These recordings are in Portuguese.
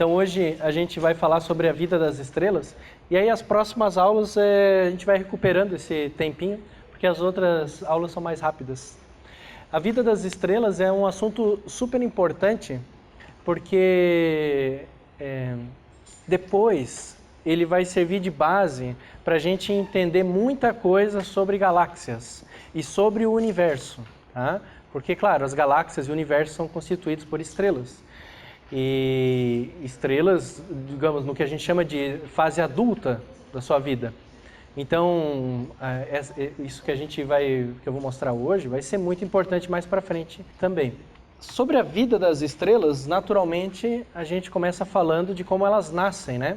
Então hoje a gente vai falar sobre a vida das estrelas e aí as próximas aulas a gente vai recuperando esse tempinho, porque as outras aulas são mais rápidas. A vida das estrelas é um assunto super importante porque depois ele vai servir de base para a gente entender muita coisa sobre galáxias e sobre o universo, tá? Porque, claro, as galáxias e o universo são constituídos por estrelas. E estrelas, digamos, no que a gente chama de fase adulta da sua vida. Então, isso que eu vou mostrar hoje vai ser muito importante mais para frente também. Sobre a vida das estrelas, naturalmente, a gente começa falando de como elas nascem, né?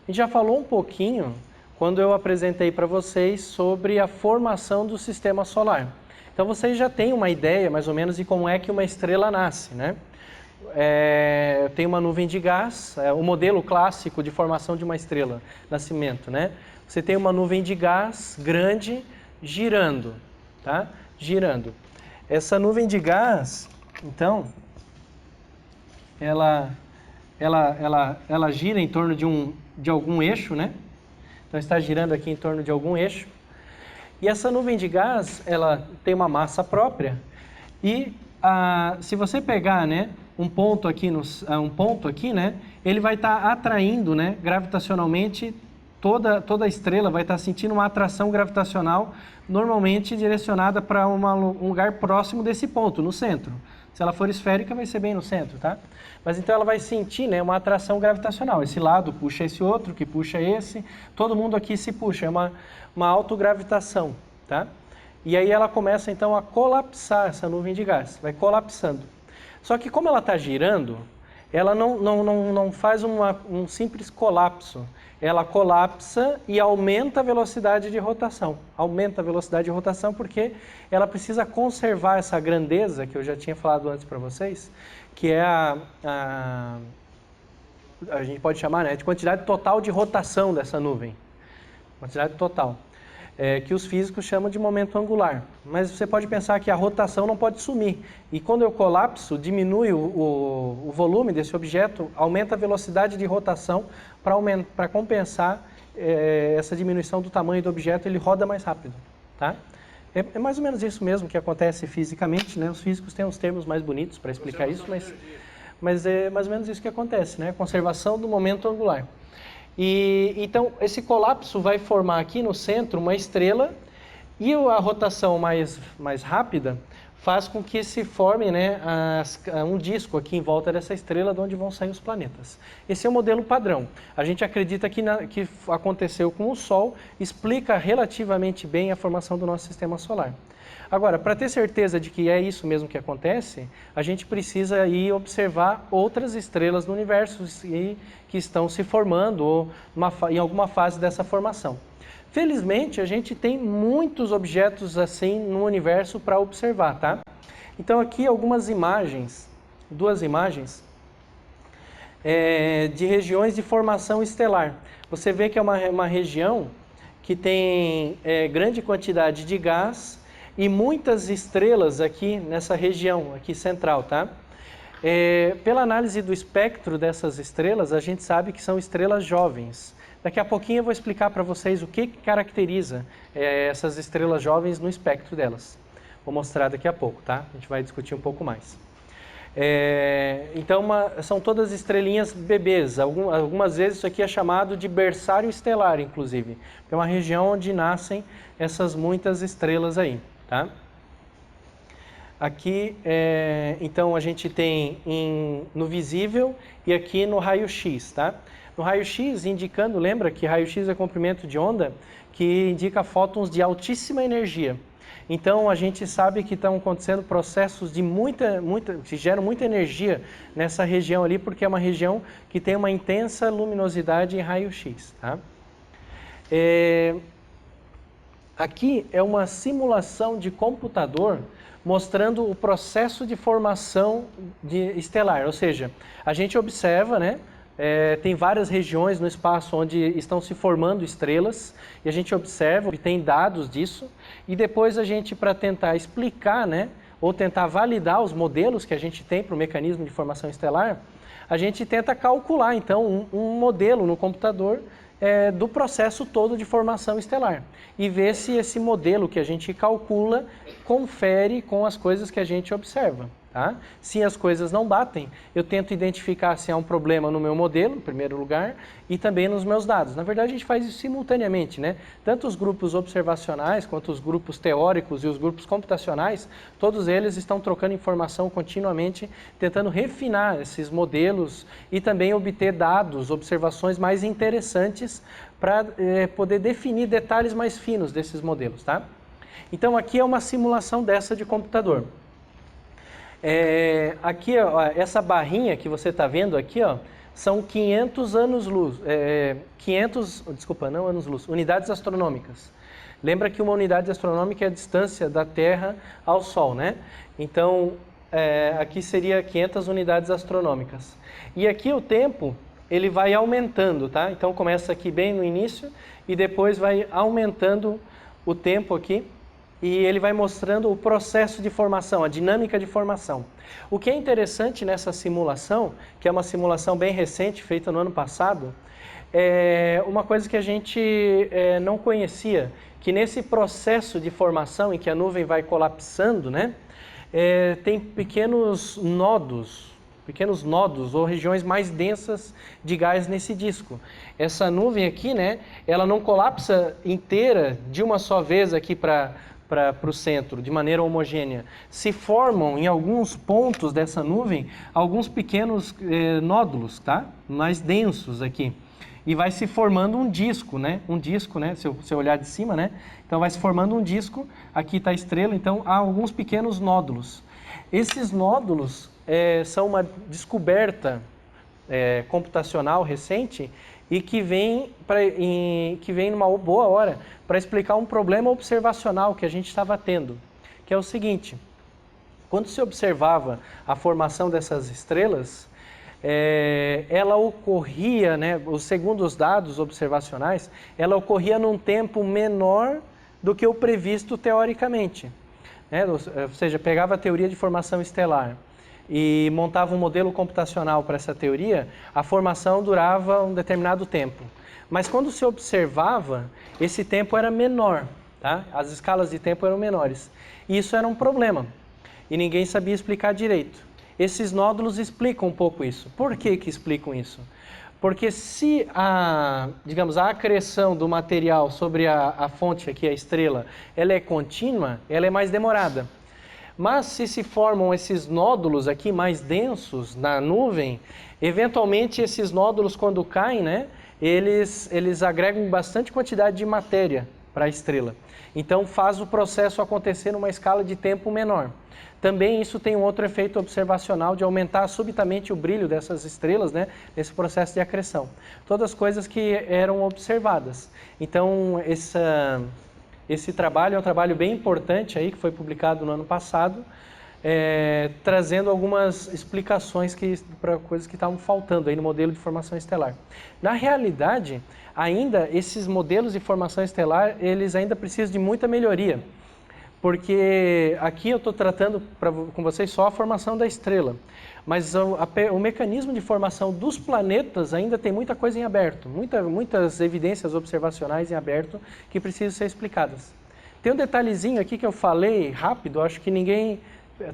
A gente já falou um pouquinho quando eu apresentei para vocês sobre a formação do sistema solar. Então, vocês já têm uma ideia, mais ou menos, de como é que uma estrela nasce, né? Tem uma nuvem de gás, o modelo clássico de formação de uma estrela, nascimento, né? Você tem uma nuvem de gás grande girando, tá? Girando. Essa nuvem de gás, então, ela gira em torno de algum eixo, né? Então está girando aqui em torno de algum eixo. E essa nuvem de gás, ela tem uma massa própria e se você pegar, né, um ponto aqui, né, ele vai estar atraindo, né, gravitacionalmente, toda a estrela vai estar sentindo uma atração gravitacional normalmente direcionada para um lugar próximo desse ponto, no centro. Se ela for esférica, vai ser bem no centro, tá? Mas então ela vai sentir, né, uma atração gravitacional. Esse lado puxa esse outro, que puxa esse. Todo mundo aqui se puxa, é uma autogravitação, tá? E aí ela começa então a colapsar essa nuvem de gás, vai colapsando. Só que como ela está girando, ela não faz um simples colapso. Ela colapsa e aumenta a velocidade de rotação. Aumenta a velocidade de rotação porque ela precisa conservar essa grandeza que eu já tinha falado antes para vocês, que é a gente pode chamar, né, de quantidade total de rotação dessa nuvem. Quantidade total. Que os físicos chamam de momento angular. Mas você pode pensar que a rotação não pode sumir. E quando eu colapso, diminui o volume desse objeto, aumenta a velocidade de rotação para compensar essa diminuição do tamanho do objeto, ele roda mais rápido. Tá? É mais ou menos isso mesmo que acontece fisicamente, né? Os físicos têm uns termos mais bonitos para explicar isso, mas é mais ou menos isso que acontece, né? Conservação do momento angular. Então, esse colapso vai formar aqui no centro uma estrela e a rotação mais rápida faz com que se forme, né, um disco aqui em volta dessa estrela de onde vão sair os planetas. Esse é o modelo padrão. A gente acredita que aconteceu com o Sol, explica relativamente bem a formação do nosso sistema solar. Agora, para ter certeza de que é isso mesmo que acontece, a gente precisa ir observar outras estrelas no universo que estão se formando ou em alguma fase dessa formação. Felizmente, a gente tem muitos objetos assim no universo para observar, tá? Então aqui algumas imagens, duas imagens de regiões de formação estelar. Você vê que é uma região que tem grande quantidade de gás e muitas estrelas aqui nessa região aqui central, tá? Pela análise do espectro dessas estrelas, a gente sabe que são estrelas jovens. Daqui a pouquinho eu vou explicar para vocês o que caracteriza essas estrelas jovens no espectro delas. Vou mostrar daqui a pouco, tá? A gente vai discutir um pouco mais. Então, são todas estrelinhas bebês. Algumas vezes isso aqui é chamado de berçário estelar, inclusive. É uma região onde nascem essas muitas estrelas aí, tá? Aqui, então, a gente tem no visível e aqui no raio-x, tá? No raio-x, indicando, lembra que raio-x é comprimento de onda, que indica fótons de altíssima energia. Então, a gente sabe que estão acontecendo processos de que geram muita energia nessa região ali, porque é uma região que tem uma intensa luminosidade em raio-x, tá? Aqui é uma simulação de computador mostrando o processo de formação estelar, ou seja, a gente observa, né? Tem várias regiões no espaço onde estão se formando estrelas e a gente observa, obtém dados disso e depois a gente, para tentar explicar, né, ou tentar validar os modelos que a gente tem para o mecanismo de formação estelar, a gente tenta calcular, então, um modelo no computador do processo todo de formação estelar e ver se esse modelo que a gente calcula confere com as coisas que a gente observa. Tá? Se as coisas não batem, eu tento identificar se há um problema no meu modelo, em primeiro lugar, e também nos meus dados. Na verdade, a gente faz isso simultaneamente, né? Tanto os grupos observacionais, quanto os grupos teóricos e os grupos computacionais, todos eles estão trocando informação continuamente, tentando refinar esses modelos e também obter dados, observações mais interessantes para poder definir detalhes mais finos desses modelos, tá? Então, aqui é uma simulação dessa de computador. Aqui, ó, essa barrinha que você está vendo aqui, ó, são 500 anos-luz, unidades astronômicas. Lembra que uma unidade astronômica é a distância da Terra ao Sol, né? Então, aqui seria 500 unidades astronômicas. E aqui o tempo, ele vai aumentando, tá? Então, começa aqui bem no início e depois vai aumentando o tempo aqui. E ele vai mostrando o processo de formação, a dinâmica de formação. O que é interessante nessa simulação, que é uma simulação bem recente, feita no ano passado, é uma coisa que a gente não conhecia, que nesse processo de formação em que a nuvem vai colapsando, né, tem pequenos nodos ou regiões mais densas de gás nesse disco. Essa nuvem aqui, né, ela não colapsa inteira de uma só vez aqui para o centro, de maneira homogênea. Se formam em alguns pontos dessa nuvem alguns pequenos nódulos, tá? Mais densos aqui. E vai se formando um disco, né? Se eu olhar de cima, né? Então vai se formando um disco, aqui está a estrela, então há alguns pequenos nódulos. Esses nódulos são uma descoberta computacional recente e que vem numa boa hora para explicar um problema observacional que a gente estava tendo, que é o seguinte: quando se observava a formação dessas estrelas, ela ocorria, né, segundo os dados observacionais, ela ocorria num tempo menor do que o previsto teoricamente, né? Ou seja, pegava a teoria de formação estelar e montava um modelo computacional para essa teoria, a formação durava um determinado tempo. Mas quando se observava, esse tempo era menor, tá? As escalas de tempo eram menores. E isso era um problema. E ninguém sabia explicar direito. Esses nódulos explicam um pouco isso. Por que que explicam isso? Porque se a acreção do material sobre a fonte aqui, a estrela, ela é contínua, ela é mais demorada. Mas se formam esses nódulos aqui mais densos na nuvem, eventualmente esses nódulos, quando caem, né, eles agregam bastante quantidade de matéria para a estrela. Então faz o processo acontecer numa escala de tempo menor. Também isso tem um outro efeito observacional de aumentar subitamente o brilho dessas estrelas, né, nesse processo de acreção. Todas coisas que eram observadas. Então esse trabalho é um trabalho bem importante aí, que foi publicado no ano passado, trazendo algumas explicações para coisas que estavam faltando aí no modelo de formação estelar. Na realidade, ainda esses modelos de formação estelar, eles ainda precisam de muita melhoria, porque aqui eu estou tratando com vocês só a formação da estrela, mas o mecanismo de formação dos planetas ainda tem muita coisa em aberto, muitas evidências observacionais em aberto que precisam ser explicadas. Tem um detalhezinho aqui que eu falei rápido, acho que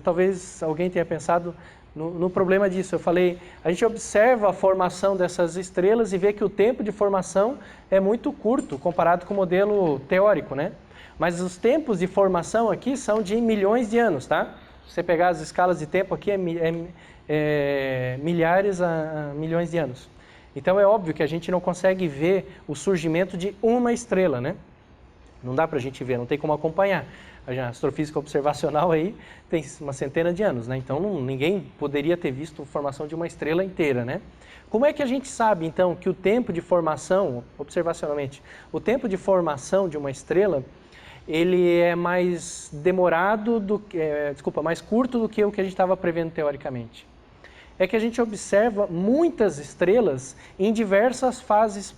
talvez alguém tenha pensado no problema disso. Eu falei, a gente observa a formação dessas estrelas e vê que o tempo de formação é muito curto comparado com o modelo teórico, né? Mas os tempos de formação aqui são de milhões de anos, tá? Se você pegar as escalas de tempo aqui, milhares a milhões de anos. Então é óbvio que a gente não consegue ver o surgimento de uma estrela, né? Não dá para a gente ver, não tem como acompanhar. A astrofísica observacional aí tem uma centena de anos, né? Então ninguém poderia ter visto a formação de uma estrela inteira, né? Como é que a gente sabe, então, que o tempo de formação, observacionalmente, o tempo de formação de uma estrela, ele é mais demorado, mais curto do que o que a gente estava prevendo teoricamente? É que a gente observa muitas estrelas em diversas fases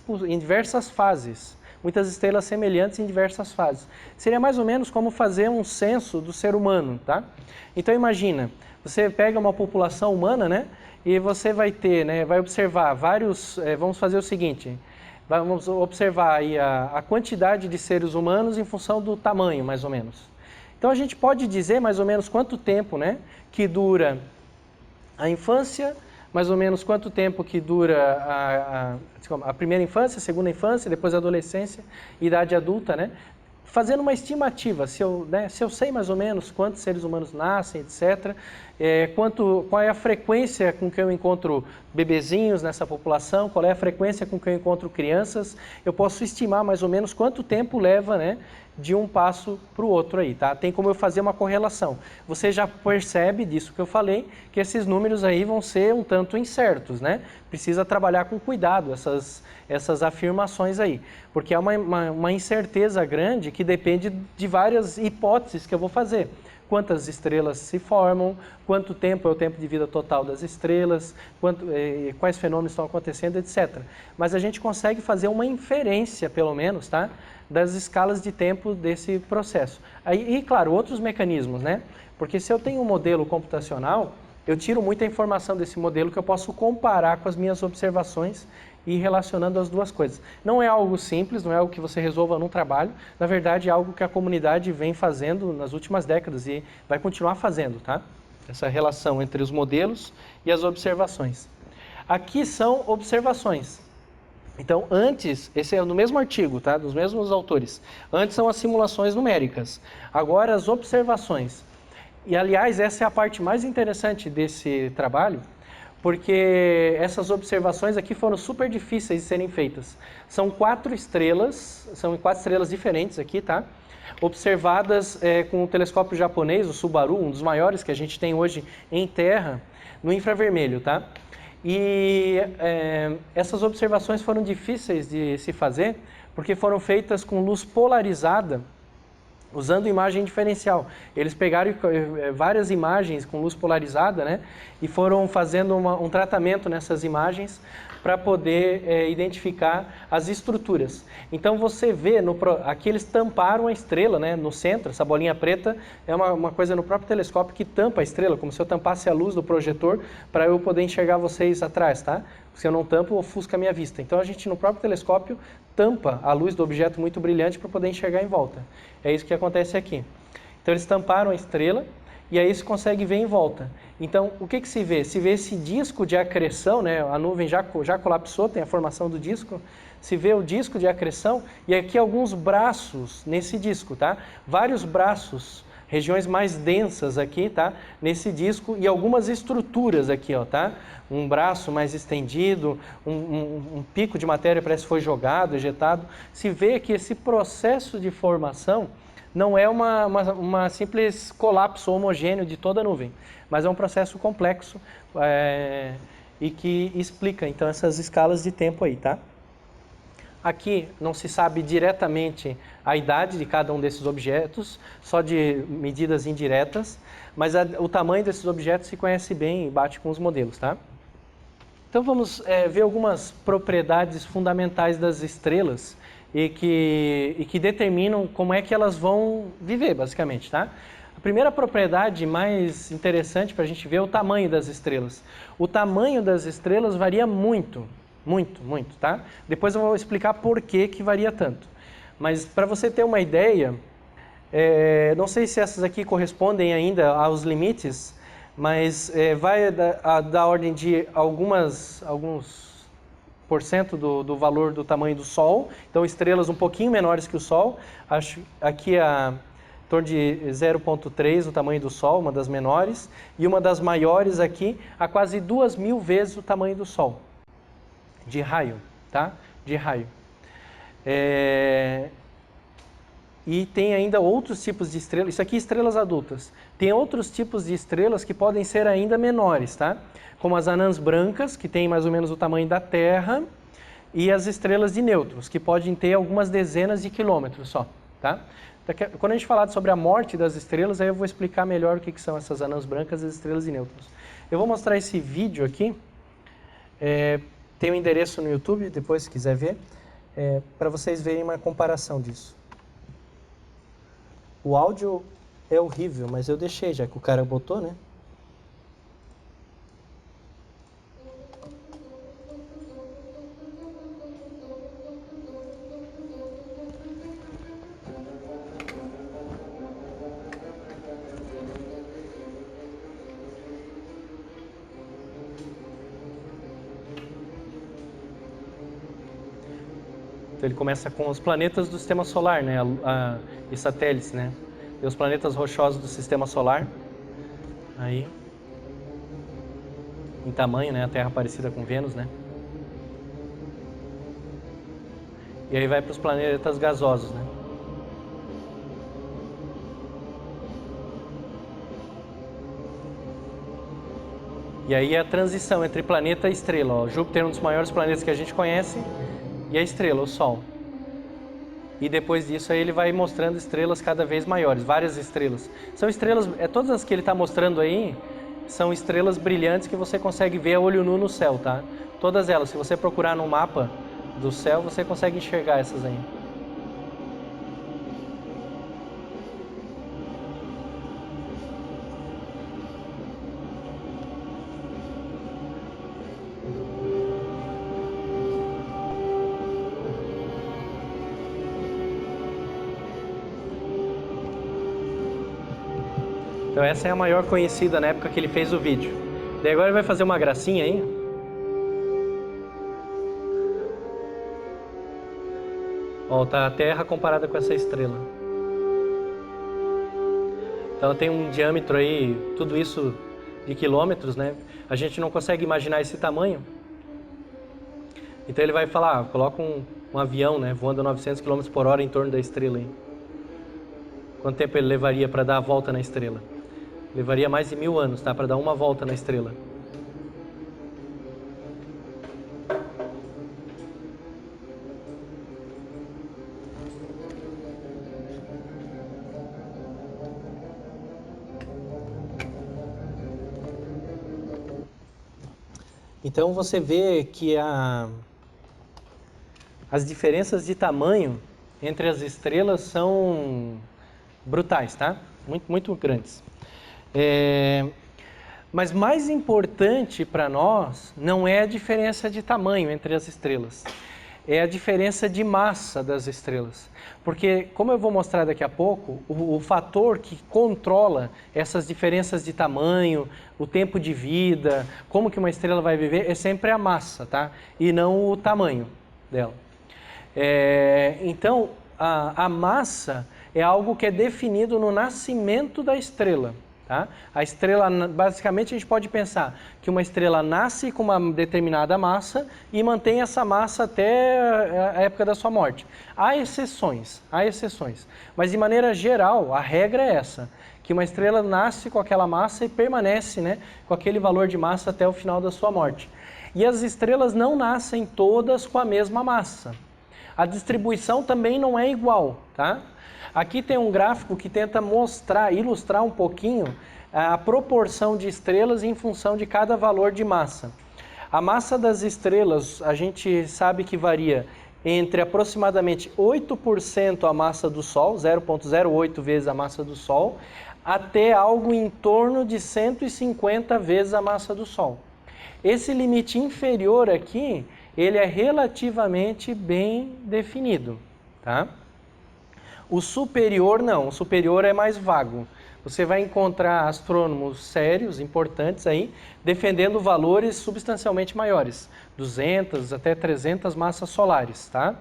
muitas estrelas semelhantes em diversas fases. Seria mais ou menos como fazer um censo do ser humano, tá? Então imagina, você pega uma população humana, né? E você vai ter, né? Vai observar vários, vamos fazer o seguinte, vamos observar aí a quantidade de seres humanos em função do tamanho, mais ou menos. Então a gente pode dizer mais ou menos quanto tempo, né, que dura a infância, mais ou menos quanto tempo que dura a primeira infância, a segunda infância, depois a adolescência, idade adulta, né? Fazendo uma estimativa, se eu sei mais ou menos quantos seres humanos nascem, etc., qual é a frequência com que eu encontro bebezinhos nessa população, qual é a frequência com que eu encontro crianças, eu posso estimar mais ou menos quanto tempo leva, né, de um passo para o outro aí, tá? Tem como eu fazer uma correlação. Você já percebe disso que eu falei, que esses números aí vão ser um tanto incertos, né? Precisa trabalhar com cuidado essas afirmações aí, porque é uma incerteza grande que depende de várias hipóteses que eu vou fazer. Quantas estrelas se formam, quanto tempo é o tempo de vida total das estrelas, quais fenômenos estão acontecendo, etc. Mas a gente consegue fazer uma inferência, pelo menos, tá, das escalas de tempo desse processo. E, claro, outros mecanismos, né? Porque se eu tenho um modelo computacional, eu tiro muita informação desse modelo que eu posso comparar com as minhas observações e ir relacionando as duas coisas. Não é algo simples, não é algo que você resolva num trabalho, na verdade é algo que a comunidade vem fazendo nas últimas décadas e vai continuar fazendo, tá? Essa relação entre os modelos e as observações. Aqui são observações. Então, antes, esse é no mesmo artigo, tá? Dos mesmos autores. Antes são as simulações numéricas, agora as observações. E, aliás, essa é a parte mais interessante desse trabalho, porque essas observações aqui foram super difíceis de serem feitas. São 4 estrelas diferentes aqui, tá? Observadas com o telescópio japonês, o Subaru, um dos maiores que a gente tem hoje em terra, no infravermelho, tá? E essas observações foram difíceis de se fazer, porque foram feitas com luz polarizada, usando imagem diferencial. Eles pegaram várias imagens com luz polarizada, né, e foram fazendo um tratamento nessas imagens para poder identificar as estruturas. Então você vê, aqui eles tamparam a estrela, né, no centro, essa bolinha preta é uma coisa no próprio telescópio que tampa a estrela, como se eu tampasse a luz do projetor para eu poder enxergar vocês atrás, tá? Se eu não tampo, ofusca a minha vista. Então a gente no próprio telescópio tampa a luz do objeto muito brilhante para poder enxergar em volta. É isso que acontece aqui. Então eles tamparam a estrela e aí se consegue ver em volta. Então o que se vê? Se vê esse disco de acreção, né? A nuvem já colapsou, tem a formação do disco. Se vê o disco de acreção e aqui alguns braços nesse disco, tá? Vários braços, regiões mais densas aqui, tá? Nesse disco e algumas estruturas aqui, ó, tá? Um braço mais estendido, um pico de matéria parece que foi jogado, ejetado. Se vê que esse processo de formação não é uma simples colapso homogêneo de toda a nuvem, mas é um processo complexo e que explica, então, essas escalas de tempo aí, tá? Aqui não se sabe diretamente a idade de cada um desses objetos, só de medidas indiretas, mas o tamanho desses objetos se conhece bem e bate com os modelos, tá? Então vamos ver algumas propriedades fundamentais das estrelas e que determinam como é que elas vão viver, basicamente, tá? A primeira propriedade mais interessante para a gente ver é o tamanho das estrelas. O tamanho das estrelas varia muito, tá? Depois eu vou explicar por que varia tanto. Mas para você ter uma ideia, não sei se essas aqui correspondem ainda aos limites, mas vai da ordem de alguns % do valor do tamanho do Sol. Então estrelas um pouquinho menores que o Sol, acho aqui em torno de 0,3 o tamanho do Sol, uma das menores, e uma das maiores aqui a quase 2.000 vezes o tamanho do Sol. De raio, tá? De raio. E tem ainda outros tipos de estrelas, isso aqui estrelas adultas. Tem outros tipos de estrelas que podem ser ainda menores, tá? Como as anãs brancas, que tem mais ou menos o tamanho da Terra, e as estrelas de nêutrons, que podem ter algumas dezenas de quilômetros só, tá? Quando a gente falar sobre a morte das estrelas, aí eu vou explicar melhor o que são essas anãs brancas e as estrelas de nêutrons. Eu vou mostrar esse vídeo aqui. Tem um endereço no YouTube, depois se quiser ver. para vocês verem uma comparação disso. O áudio é horrível, mas eu deixei, já que o cara botou, né? Então ele começa com os planetas do sistema solar, né? E satélites, né? E os planetas rochosos do sistema solar. Aí, em tamanho, né? A Terra parecida com Vênus, né? E aí vai para os planetas gasosos, né? E aí é a transição entre planeta e estrela. Ó. Júpiter é um dos maiores planetas que a gente conhece e a estrela, o Sol. E depois disso aí ele vai mostrando estrelas cada vez maiores, várias estrelas. São estrelas, todas as que ele está mostrando aí, são estrelas brilhantes que você consegue ver a olho nu no céu, tá? Todas elas, se você procurar no mapa do céu, você consegue enxergar essas aí. Então essa é a maior conhecida na época que ele fez o vídeo. Daí agora ele vai fazer uma gracinha aí. Ó, tá a Terra comparada com essa estrela. Então ela tem um diâmetro aí, tudo isso de quilômetros, né? A gente não consegue imaginar esse tamanho. Então ele vai falar, coloca um avião, né, voando a 900 km por hora em torno da estrela aí. Quanto tempo ele levaria para dar a volta na estrela? Levaria mais de 1000 anos, tá? Para dar uma volta na estrela. Então você vê que as diferenças de tamanho entre as estrelas são brutais, tá? Muito, muito grandes. Mas mais importante para nós não é a diferença de tamanho entre as estrelas, é a diferença de massa das estrelas. Porque, como eu vou mostrar daqui a pouco, o fator que controla essas diferenças de tamanho, o tempo de vida, como que uma estrela vai viver, é sempre a massa, tá? E não o tamanho dela. Então, a massa é algo que é definido no nascimento da estrela. Tá? A estrela, basicamente a gente pode pensar que uma estrela nasce com uma determinada massa e mantém essa massa até a época da sua morte. Há exceções, mas de maneira geral a regra é essa, que uma estrela nasce com aquela massa e permanece, né, com aquele valor de massa até o final da sua morte. E as estrelas não nascem todas com a mesma massa. A distribuição também não é igual, tá? Aqui tem um gráfico que tenta ilustrar um pouquinho a proporção de estrelas em função de cada valor de massa. A massa das estrelas, a gente sabe que varia entre aproximadamente 8% a massa do Sol, 0,08 vezes a massa do Sol, até algo em torno de 150 vezes a massa do Sol. Esse limite inferior aqui, ele é relativamente bem definido, tá? O superior não, o superior é mais vago. Você vai encontrar astrônomos sérios, importantes aí, defendendo valores substancialmente maiores, 200 até 300 massas solares, tá?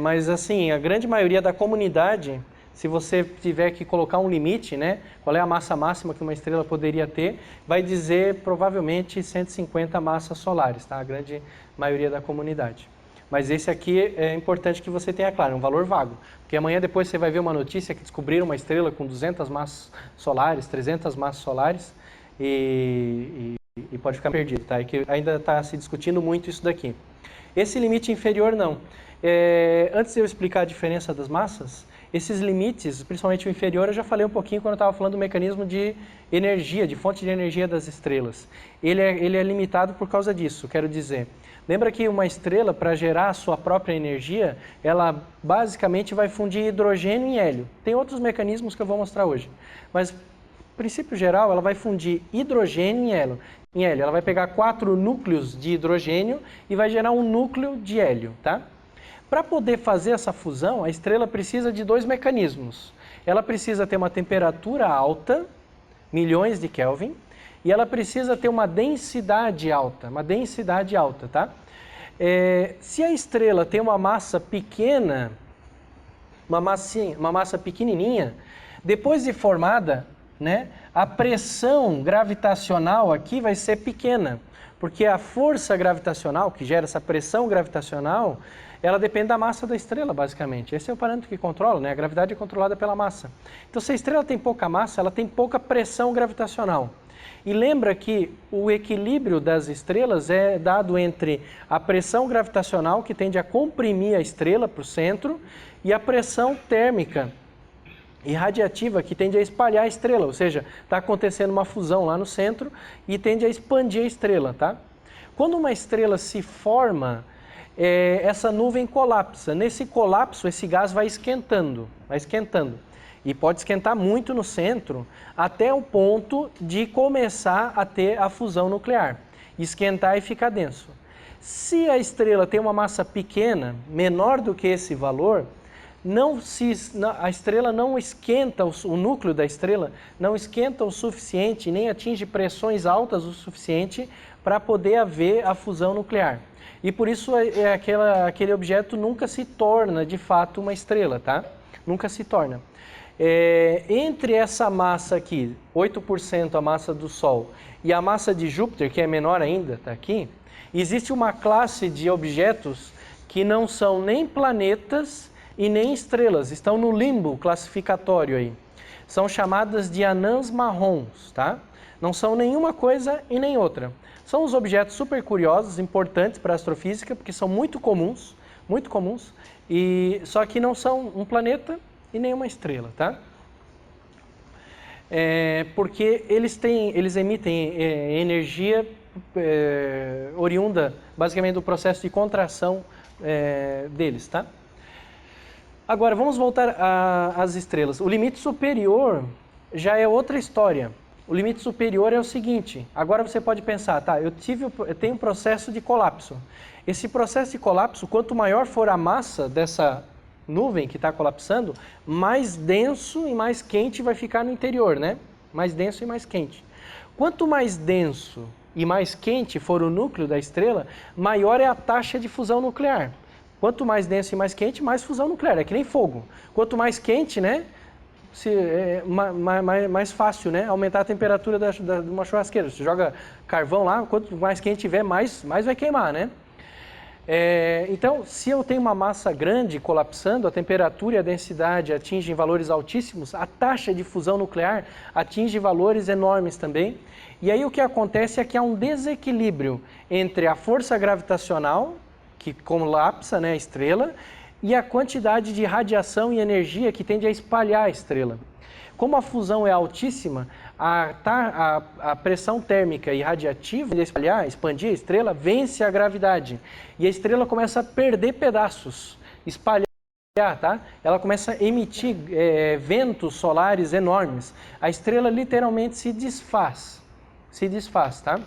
Mas assim, a grande maioria da comunidade, se você tiver que colocar um limite, né, qual é a massa máxima que uma estrela poderia ter, vai dizer provavelmente 150 massas solares, tá? A grande maioria da comunidade. Mas esse aqui é importante que você tenha claro, é um valor vago. Porque amanhã depois você vai ver uma notícia que descobriram uma estrela com 200 massas solares, 300 massas solares e pode ficar perdido, tá? E que ainda está se discutindo muito isso daqui. Esse limite inferior não. Antes de eu explicar a diferença das massas, esses limites, principalmente o inferior, eu já falei um pouquinho quando eu estava falando do mecanismo de energia, de fonte de energia das estrelas. Ele é limitado por causa disso, quero dizer. Lembra que uma estrela, para gerar a sua própria energia, ela basicamente vai fundir hidrogênio em hélio. Tem outros mecanismos que eu vou mostrar hoje, mas, princípio geral, ela vai fundir hidrogênio em hélio. Ela vai pegar 4 núcleos de hidrogênio e vai gerar um núcleo de hélio, tá? Para poder fazer essa fusão, a estrela precisa de 2 mecanismos. Ela precisa ter uma temperatura alta, milhões de Kelvin, e ela precisa ter uma densidade alta, tá? Se a estrela tem uma massa pequena, uma massa pequenininha, depois de formada, né, a pressão gravitacional aqui vai ser pequena, porque a força gravitacional, que gera essa pressão gravitacional, ela depende da massa da estrela, basicamente. Esse é o parâmetro que controla, né? A gravidade é controlada pela massa. Então, se a estrela tem pouca massa, ela tem pouca pressão gravitacional. E lembra que o equilíbrio das estrelas é dado entre a pressão gravitacional, que tende a comprimir a estrela para o centro, e a pressão térmica e radiativa, que tende a espalhar a estrela, ou seja, está acontecendo uma fusão lá no centro e tende a expandir a estrela, tá? Quando uma estrela se forma, essa nuvem colapsa. Nesse colapso, esse gás vai esquentando. E pode esquentar muito no centro, até o ponto de começar a ter a fusão nuclear, esquentar e ficar denso. Se a estrela tem uma massa pequena, menor do que esse valor, a estrela não esquenta, o núcleo da estrela não esquenta o suficiente, nem atinge pressões altas o suficiente para poder haver a fusão nuclear. E por isso aquele objeto nunca se torna de fato uma estrela, tá? Nunca se torna. Entre essa massa aqui, 8% a massa do Sol, e a massa de Júpiter, que é menor ainda, tá aqui, existe uma classe de objetos que não são nem planetas e nem estrelas, estão no limbo classificatório aí. São chamadas de anãs marrons, tá? Não são nenhuma coisa e nem outra. São os objetos super curiosos, importantes para a astrofísica, porque são muito comuns, só que não são um planeta e nem uma estrela, tá? Porque eles emitem energia oriunda, basicamente, do processo de contração deles, tá? Agora, vamos voltar às estrelas. O limite superior já é outra história. O limite superior é o seguinte, agora você pode pensar, tá, eu tenho um processo de colapso. Esse processo de colapso, quanto maior for a massa dessa nuvem que está colapsando, mais denso e mais quente vai ficar no interior, né? Mais denso e mais quente. Quanto mais denso e mais quente for o núcleo da estrela, maior é a taxa de fusão nuclear. Quanto mais denso e mais quente, mais fusão nuclear. É que nem fogo. Quanto mais quente, né? Mais fácil, né? Aumentar a temperatura de uma churrasqueira. Você joga carvão lá, quanto mais quente tiver, mais vai queimar, né? Então, se eu tenho uma massa grande colapsando, a temperatura e a densidade atingem valores altíssimos, a taxa de fusão nuclear atinge valores enormes também. E aí o que acontece é que há um desequilíbrio entre a força gravitacional, que colapsa, né, a estrela, e a quantidade de radiação e energia que tende a espalhar a estrela. Como a fusão é altíssima, a pressão térmica e radiativa de expandir a estrela, vence a gravidade. E a estrela começa a perder pedaços, espalhar, tá? Ela começa a emitir ventos solares enormes. A estrela literalmente se desfaz, tá?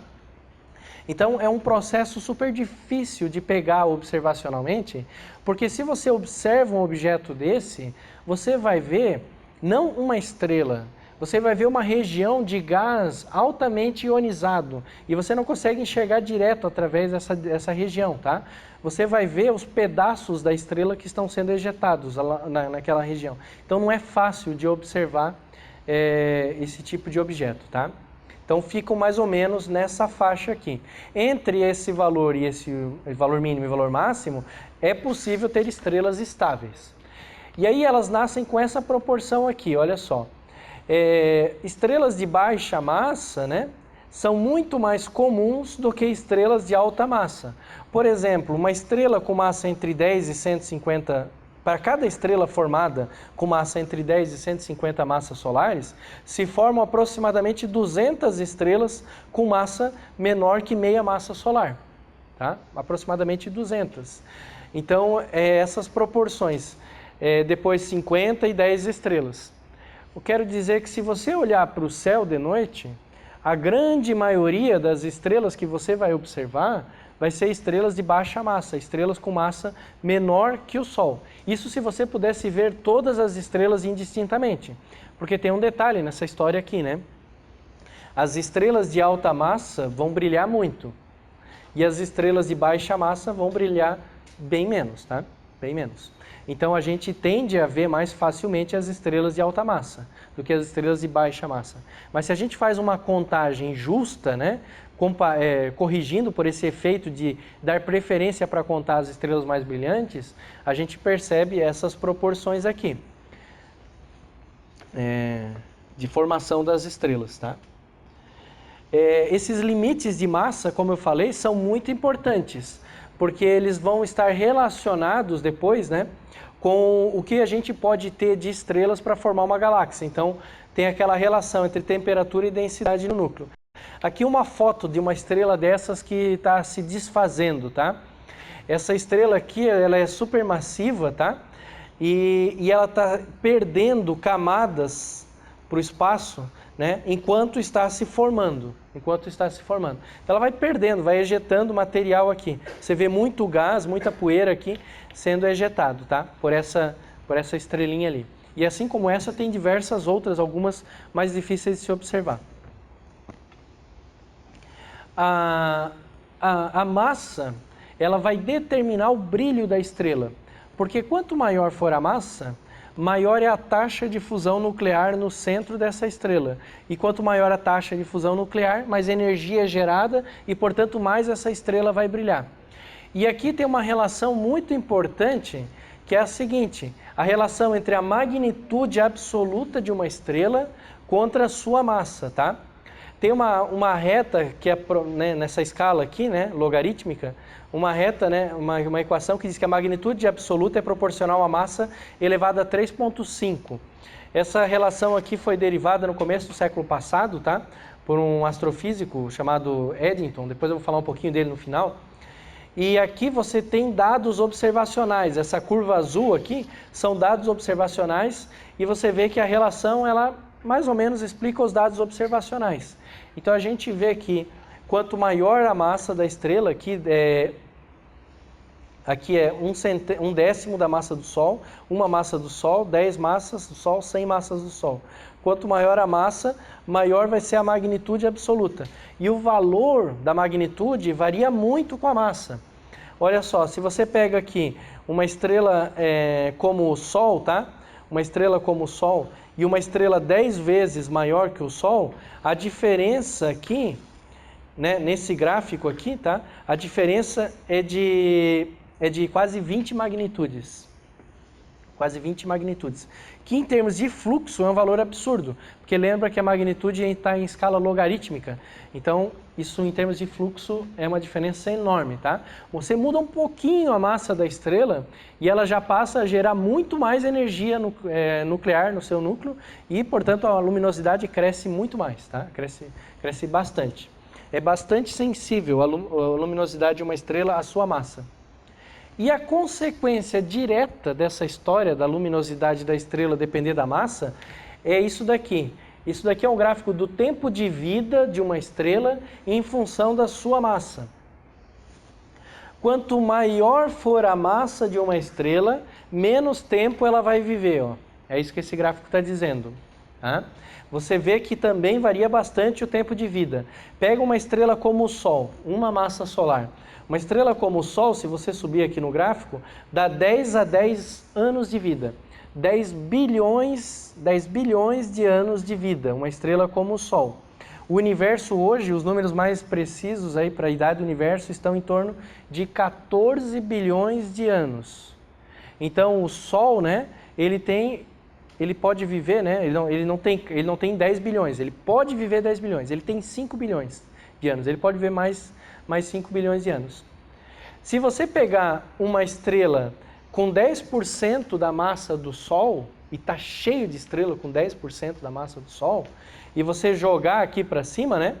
Então, é um processo super difícil de pegar observacionalmente, porque se você observa um objeto desse, você vai ver, não uma estrela, você vai ver uma região de gás altamente ionizado, e você não consegue enxergar direto através dessa região, tá? Você vai ver os pedaços da estrela que estão sendo ejetados naquela região. Então, não é fácil de observar esse tipo de objeto, tá? Então, ficam mais ou menos nessa faixa aqui. Entre esse valor e esse valor mínimo e valor máximo, é possível ter estrelas estáveis. E aí elas nascem com essa proporção aqui, olha só. Estrelas de baixa massa, né, são muito mais comuns do que estrelas de alta massa. Por exemplo, uma estrela com massa entre 10 e 150 para cada estrela formada com massa entre 10 e 150 massas solares, se formam aproximadamente 200 estrelas com massa menor que meia massa solar. Tá? Aproximadamente 200. Então, essas proporções. Depois 50 e 10 estrelas. Eu quero dizer que se você olhar para o céu de noite, a grande maioria das estrelas que você vai observar vai ser estrelas de baixa massa, estrelas com massa menor que o Sol. Isso se você pudesse ver todas as estrelas indistintamente. Porque tem um detalhe nessa história aqui, né? As estrelas de alta massa vão brilhar muito. E as estrelas de baixa massa vão brilhar bem menos, tá? Bem menos. Então a gente tende a ver mais facilmente as estrelas de alta massa do que as estrelas de baixa massa. Mas se a gente faz uma contagem justa, né, corrigindo por esse efeito de dar preferência para contar as estrelas mais brilhantes, a gente percebe essas proporções aqui de formação das estrelas, tá? Esses limites de massa, como eu falei, são muito importantes, porque eles vão estar relacionados depois, né, com o que a gente pode ter de estrelas para formar uma galáxia. Então, tem aquela relação entre temperatura e densidade no núcleo. Aqui uma foto de uma estrela dessas que está se desfazendo, tá? Essa estrela aqui, ela é supermassiva, tá? E ela está perdendo camadas para o espaço, né? Enquanto está se formando. Então ela vai perdendo, vai ejetando material aqui. Você vê muito gás, muita poeira aqui sendo ejetado, tá? Por essa estrelinha ali. E assim como essa, tem diversas outras, algumas mais difíceis de se observar. A massa, ela vai determinar o brilho da estrela. Porque quanto maior for a massa, maior é a taxa de fusão nuclear no centro dessa estrela. E quanto maior a taxa de fusão nuclear, mais energia é gerada e, portanto, mais essa estrela vai brilhar. E aqui tem uma relação muito importante, que é a seguinte: a relação entre a magnitude absoluta de uma estrela contra a sua massa, tá? Tem uma reta que é, né, nessa escala aqui, né, logarítmica, uma reta, né, uma equação que diz que a magnitude absoluta é proporcional à massa elevada a 3,5. Essa relação aqui foi derivada no começo do século passado, tá, por um astrofísico chamado Eddington. Depois eu vou falar um pouquinho dele no final. E aqui você tem dados observacionais. Essa curva azul aqui são dados observacionais e você vê que a relação, ela mais ou menos explica os dados observacionais. Então a gente vê que quanto maior a massa da estrela, aqui é 1/1000 da massa do Sol, uma massa do Sol, 10 massas do Sol, 100 massas do Sol. Quanto maior a massa, maior vai ser a magnitude absoluta. E o valor da magnitude varia muito com a massa. Olha só, se você pega aqui uma estrela como o Sol, tá? Uma estrela como o Sol e uma estrela 10 vezes maior que o Sol, a diferença aqui, né, nesse gráfico aqui, tá? A diferença é de quase 20 magnitudes. Quase 20 magnitudes. Que em termos de fluxo é um valor absurdo, porque lembra que a magnitude está em escala logarítmica. Então, isso em termos de fluxo é uma diferença enorme, tá? Você muda um pouquinho a massa da estrela e ela já passa a gerar muito mais energia nuclear no seu núcleo e, portanto, a luminosidade cresce muito mais, tá? Cresce bastante. É bastante sensível a luminosidade de uma estrela à sua massa. E a consequência direta dessa história da luminosidade da estrela depender da massa é isso daqui. Isso daqui é um gráfico do tempo de vida de uma estrela em função da sua massa. Quanto maior for a massa de uma estrela, menos tempo ela vai viver. Ó. É isso que esse gráfico está dizendo. Tá? Você vê que também varia bastante o tempo de vida. Pega uma estrela como o Sol, uma massa solar. Uma estrela como o Sol, se você subir aqui no gráfico, dá 10 a 10 anos de vida. 10 bilhões de anos de vida, uma estrela como o Sol. O universo hoje, os números mais precisos aí para a idade do universo estão em torno de 14 bilhões de anos. Então o Sol, né, ele pode viver, né, ele não tem 10 bilhões, ele pode viver 10 bilhões, ele tem 5 bilhões de anos, ele pode viver mais 5 bilhões de anos. Se você pegar uma estrela com 10% da massa do Sol, e está cheio de estrela com 10% da massa do Sol, e você jogar aqui para cima, né?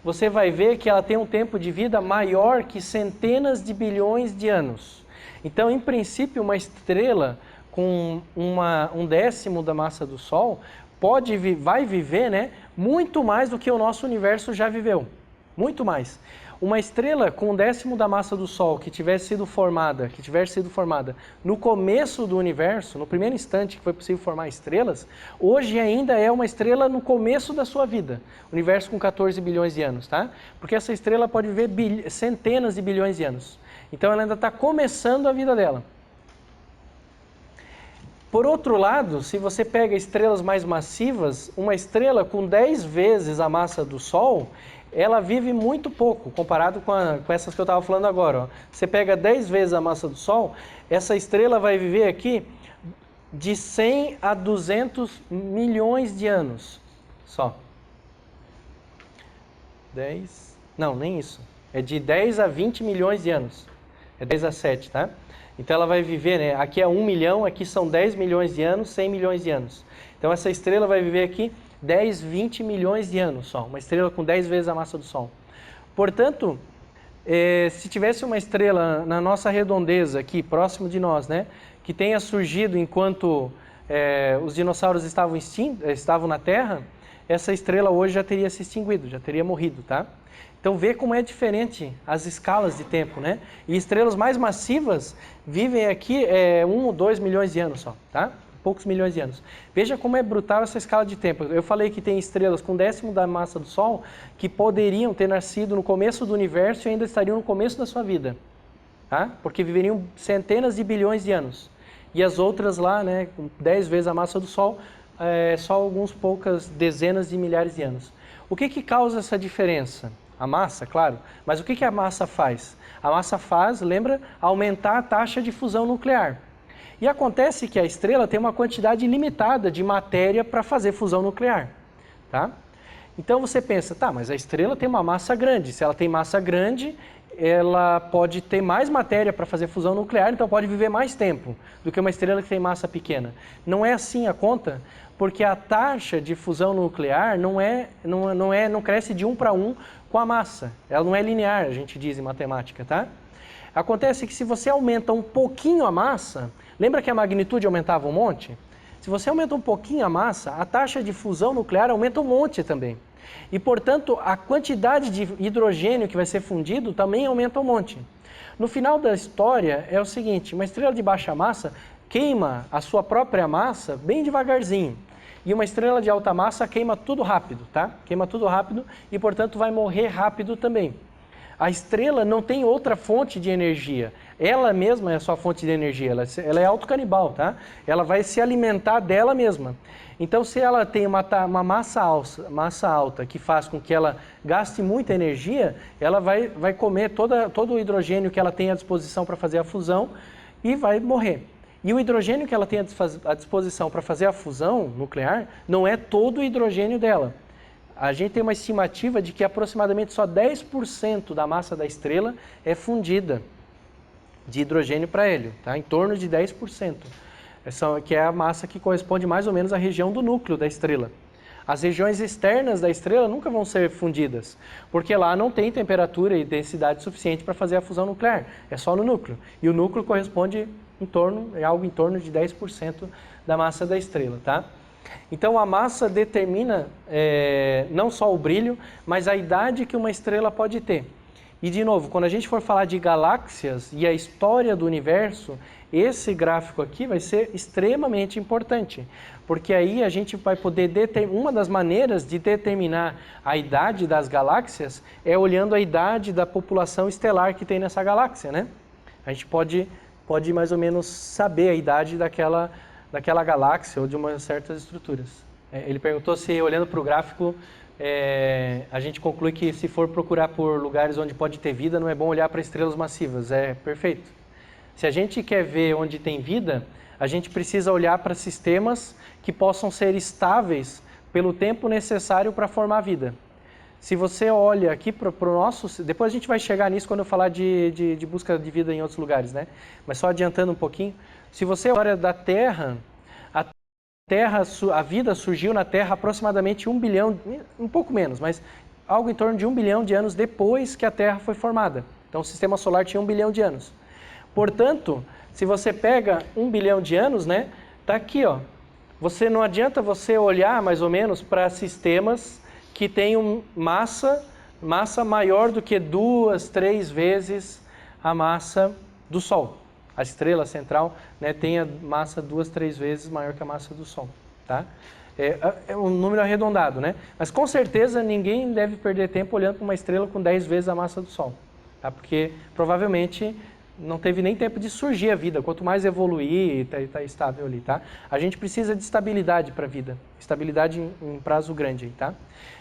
Você vai ver que ela tem um tempo de vida maior que centenas de bilhões de anos. Então, em princípio, uma estrela com um décimo da massa do Sol vai viver, né, muito mais do que o nosso universo já viveu. Muito mais. Uma estrela com um décimo da massa do Sol que tiver sido formada no começo do universo, no primeiro instante que foi possível formar estrelas, hoje ainda é uma estrela no começo da sua vida. Universo com 14 bilhões de anos, tá? Porque essa estrela pode viver centenas de bilhões de anos. Então ela ainda está começando a vida dela. Por outro lado, se você pega estrelas mais massivas, uma estrela com 10 vezes a massa do Sol, ela vive muito pouco, comparado com essas que eu estava falando agora. Ó. Você pega 10 vezes a massa do Sol, essa estrela vai viver aqui de 100 a 200 milhões de anos só. 10... Não, nem isso. É de 10 a 20 milhões de anos. É 10 a 7, tá? Então ela vai viver, né? Aqui é 1 milhão, aqui são 10 milhões de anos, 100 milhões de anos. Então essa estrela vai viver aqui 10, 20 milhões de anos só. Uma estrela com 10 vezes a massa do Sol. Portanto, se tivesse uma estrela na nossa redondeza aqui, próximo de nós, né? Que tenha surgido enquanto os dinossauros estavam na Terra, essa estrela hoje já teria se extinguido, já teria morrido, tá? Então vê como é diferente as escalas de tempo, né? E estrelas mais massivas vivem aqui 1 ou 2 milhões de anos só, tá? Poucos milhões de anos. Veja como é brutal essa escala de tempo. Eu falei que tem estrelas com décimo da massa do Sol que poderiam ter nascido no começo do universo e ainda estariam no começo da sua vida, tá? Porque viveriam centenas de bilhões de anos. E as outras lá, né, com 10 vezes a massa do Sol, só algumas poucas dezenas de milhares de anos. O que causa essa diferença? A massa, claro. Mas o que a massa faz? A massa faz, lembra, aumentar a taxa de fusão nuclear. E acontece que a estrela tem uma quantidade limitada de matéria para fazer fusão nuclear, tá? Então você pensa, tá, mas a estrela tem uma massa grande. Se ela tem massa grande, ela pode ter mais matéria para fazer fusão nuclear, então pode viver mais tempo do que uma estrela que tem massa pequena. Não é assim a conta, porque a taxa de fusão nuclear não cresce de 1 para 1 com a massa. Ela não é linear, a gente diz em matemática, tá? Acontece que se você aumenta um pouquinho a massa, lembra que a magnitude aumentava um monte? Se você aumenta um pouquinho a massa, a taxa de fusão nuclear aumenta um monte também. E, portanto, a quantidade de hidrogênio que vai ser fundido também aumenta um monte. No final da história é o seguinte, uma estrela de baixa massa queima a sua própria massa bem devagarzinho. E uma estrela de alta massa queima tudo rápido, tá? Queima tudo rápido e, portanto, vai morrer rápido também. A estrela não tem outra fonte de energia. Ela mesma é a sua fonte de energia. Ela é autocanibal, tá? Ela vai se alimentar dela mesma. Então, se ela tem uma massa alta que faz com que ela gaste muita energia, ela vai comer todo o hidrogênio que ela tem à disposição para fazer a fusão e vai morrer. E o hidrogênio que ela tem à disposição para fazer a fusão nuclear não é todo o hidrogênio dela. A gente tem uma estimativa de que aproximadamente só 10% da massa da estrela é fundida de hidrogênio para hélio, tá? Em torno de 10%, que é a massa que corresponde mais ou menos à região do núcleo da estrela. As regiões externas da estrela nunca vão ser fundidas, porque lá não tem temperatura e densidade suficiente para fazer a fusão nuclear, é só no núcleo. E o núcleo corresponde algo em torno de 10% da massa da estrela, tá? Então a massa determina não só o brilho, mas a idade que uma estrela pode ter. E de novo, quando a gente for falar de galáxias e a história do universo, esse gráfico aqui vai ser extremamente importante, porque aí a gente vai poder uma das maneiras de determinar a idade das galáxias é olhando a idade da população estelar que tem nessa galáxia, né? A gente pode mais ou menos saber a idade daquela galáxia ou de umas certas estruturas. Ele perguntou se, olhando para o gráfico, a gente conclui que se for procurar por lugares onde pode ter vida, não é bom olhar para estrelas massivas. É perfeito. Se a gente quer ver onde tem vida, a gente precisa olhar para sistemas que possam ser estáveis pelo tempo necessário para formar vida. se você olha aqui para o nosso... Depois a gente vai chegar nisso quando eu falar de busca de vida em outros lugares, né? Mas só adiantando um pouquinho, se você olha da Terra, a vida surgiu na Terra aproximadamente 1 bilhão, um pouco menos, mas algo em torno de 1 bilhão de anos depois que a Terra foi formada. Então o Sistema Solar tinha 1 bilhão de anos. Portanto, se você pega 1 bilhão de anos, né? Tá aqui, ó. Não adianta você olhar mais ou menos para sistemas que tenham massa maior do que 2, 3 vezes a massa do Sol. A estrela central, né, tem a massa 2, 3 vezes maior que a massa do Sol. Tá? É um número arredondado, né? Mas com certeza ninguém deve perder tempo olhando para uma estrela com 10 vezes a massa do Sol. Tá? Porque provavelmente não teve nem tempo de surgir a vida. Quanto mais evoluir, tá estável ali, tá? A gente precisa de estabilidade para a vida. Estabilidade em prazo grande, tá?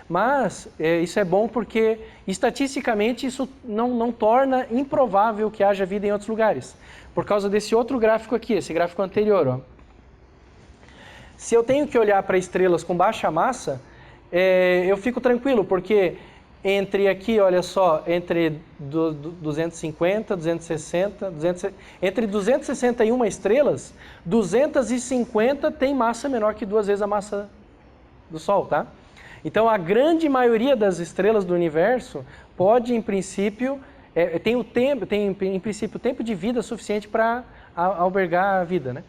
Mas isso é bom porque, estatisticamente, isso não torna improvável que haja vida em outros lugares. Por causa desse outro gráfico aqui, esse gráfico anterior, ó. Se eu tenho que olhar para estrelas com baixa massa, eu fico tranquilo, porque entre aqui, olha só, entre 250, 260, entre 261 estrelas, 250 tem massa menor que 2 vezes a massa do Sol, tá? Então, a grande maioria das estrelas do universo pode, em princípio, tem em princípio tempo de vida suficiente para albergar a vida, né?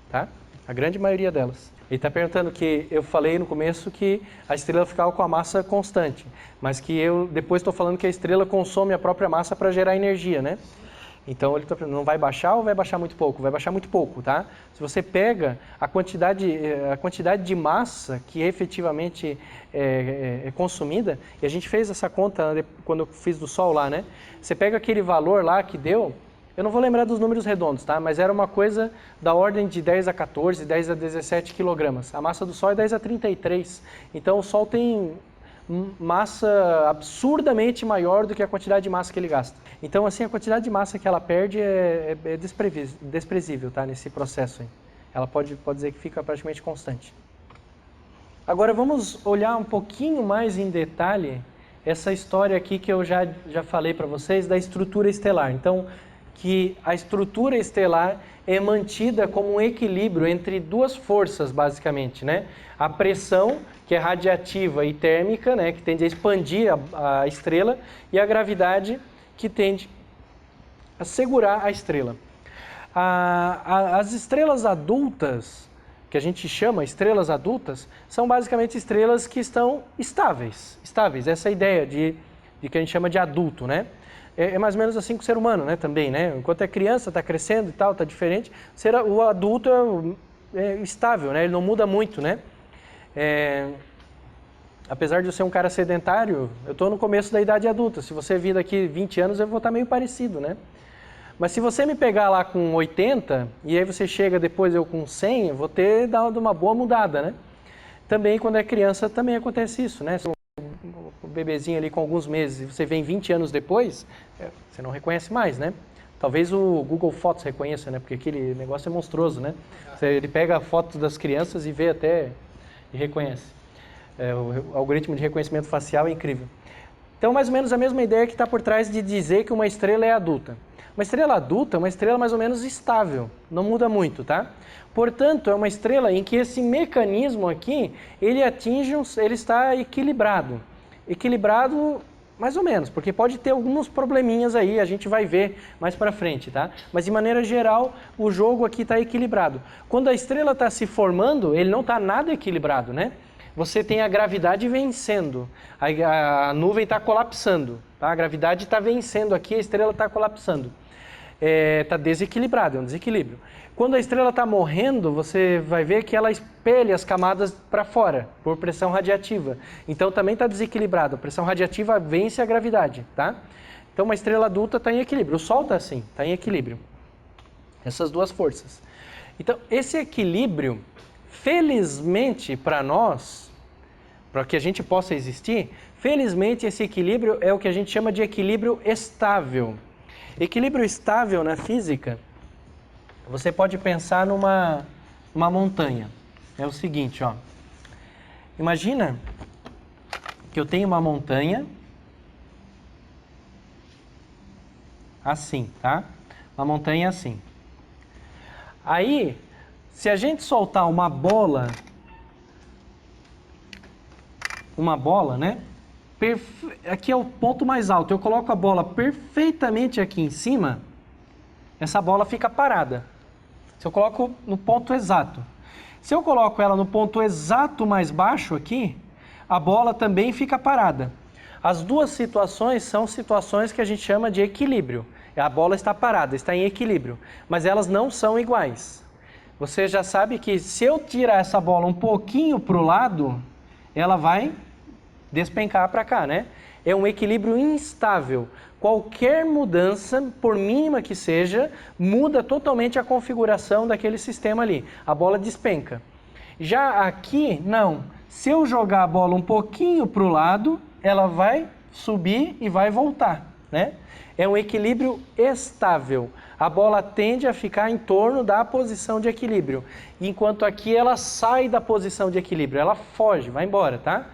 Tá? A grande maioria delas. Ele está perguntando que eu falei no começo que a estrela ficava com a massa constante, mas que eu depois estou falando que a estrela consome a própria massa para gerar energia, né? Então ele está perguntando, não vai baixar ou vai baixar muito pouco? Vai baixar muito pouco, tá? Se você pega a quantidade de massa que efetivamente é consumida, e a gente fez essa conta quando eu fiz do Sol lá, né? Você pega aquele valor lá que deu, eu não vou lembrar dos números redondos, tá? Mas era uma coisa da ordem de 10 a 14, 10 a 17 quilogramas. A massa do Sol é 10 a 33. Então o Sol tem massa absurdamente maior do que a quantidade de massa que ele gasta. Então, assim, a quantidade de massa que ela perde é desprezível, tá? Nesse processo aí. Ela pode dizer que fica praticamente constante. Agora vamos olhar um pouquinho mais em detalhe essa história aqui que eu já falei para vocês da estrutura estelar. Então, que a estrutura estelar é mantida como um equilíbrio entre duas forças, basicamente, né? A pressão, que é radiativa e térmica, né? Que tende a expandir a estrela, e a gravidade, que tende a segurar a estrela. As estrelas adultas, que a gente chama estrelas adultas, são basicamente estrelas que estão estáveis. Essa é a ideia de que a gente chama de adulto, né? É mais ou menos assim com o ser humano, né, também, né? Enquanto é criança, está crescendo e tal, está diferente. O adulto é estável, né? Ele não muda muito, né? Apesar de eu ser um cara sedentário, eu estou no começo da idade adulta. Se você vir daqui 20 anos, eu vou estar meio parecido, né? Mas se você me pegar lá com 80, e aí você chega depois eu com 100, eu vou ter dado uma boa mudada, né? Também quando é criança, também acontece isso, né? O bebezinho ali com alguns meses, e você vem 20 anos depois, você não reconhece mais, né? Talvez o Google Fotos reconheça, né? Porque aquele negócio é monstruoso, né? Ele pega a foto das crianças e vê até e reconhece. O algoritmo de reconhecimento facial é incrível. Então, mais ou menos a mesma ideia que está por trás de dizer que uma estrela é adulta. Uma estrela adulta é uma estrela mais ou menos estável, não muda muito, tá? Portanto, é uma estrela em que esse mecanismo aqui, ele está equilibrado. Equilibrado mais ou menos, porque pode ter alguns probleminhas aí, a gente vai ver mais para frente, tá? Mas de maneira geral, o jogo aqui está equilibrado. Quando a estrela está se formando, ele não está nada equilibrado, né? Você tem a gravidade vencendo, a nuvem está colapsando, tá? A gravidade está vencendo aqui, a estrela está colapsando. Está desequilibrado, é um desequilíbrio. Quando a estrela está morrendo, você vai ver que ela espelha as camadas para fora, por pressão radiativa. Então também está desequilibrado, a pressão radiativa vence a gravidade, tá? Então uma estrela adulta está em equilíbrio, o Sol está assim, está em equilíbrio. Essas duas forças. Então esse equilíbrio, felizmente para nós, para que a gente possa existir, felizmente esse equilíbrio é o que a gente chama de equilíbrio estável. Equilíbrio estável na física, você pode pensar numa montanha. É o seguinte, ó. Imagina que eu tenho uma montanha assim, tá? Uma montanha assim. Aí, se a gente soltar uma bola, né? Aqui é o ponto mais alto. Eu coloco a bola perfeitamente aqui em cima, essa bola fica parada. Se eu coloco no ponto exato. Se eu coloco ela no ponto exato mais baixo aqui, a bola também fica parada. As duas situações são situações que a gente chama de equilíbrio. A bola está parada, está em equilíbrio, mas elas não são iguais. Você já sabe que se eu tirar essa bola um pouquinho para o lado, ela vai despencar para cá, né? É um equilíbrio instável. Qualquer mudança, por mínima que seja, muda totalmente a configuração daquele sistema ali. A bola despenca. Já aqui, não. Se eu jogar a bola um pouquinho para o lado, ela vai subir e vai voltar, né? É um equilíbrio estável. A bola tende a ficar em torno da posição de equilíbrio, enquanto aqui ela sai da posição de equilíbrio, ela foge, vai embora, tá?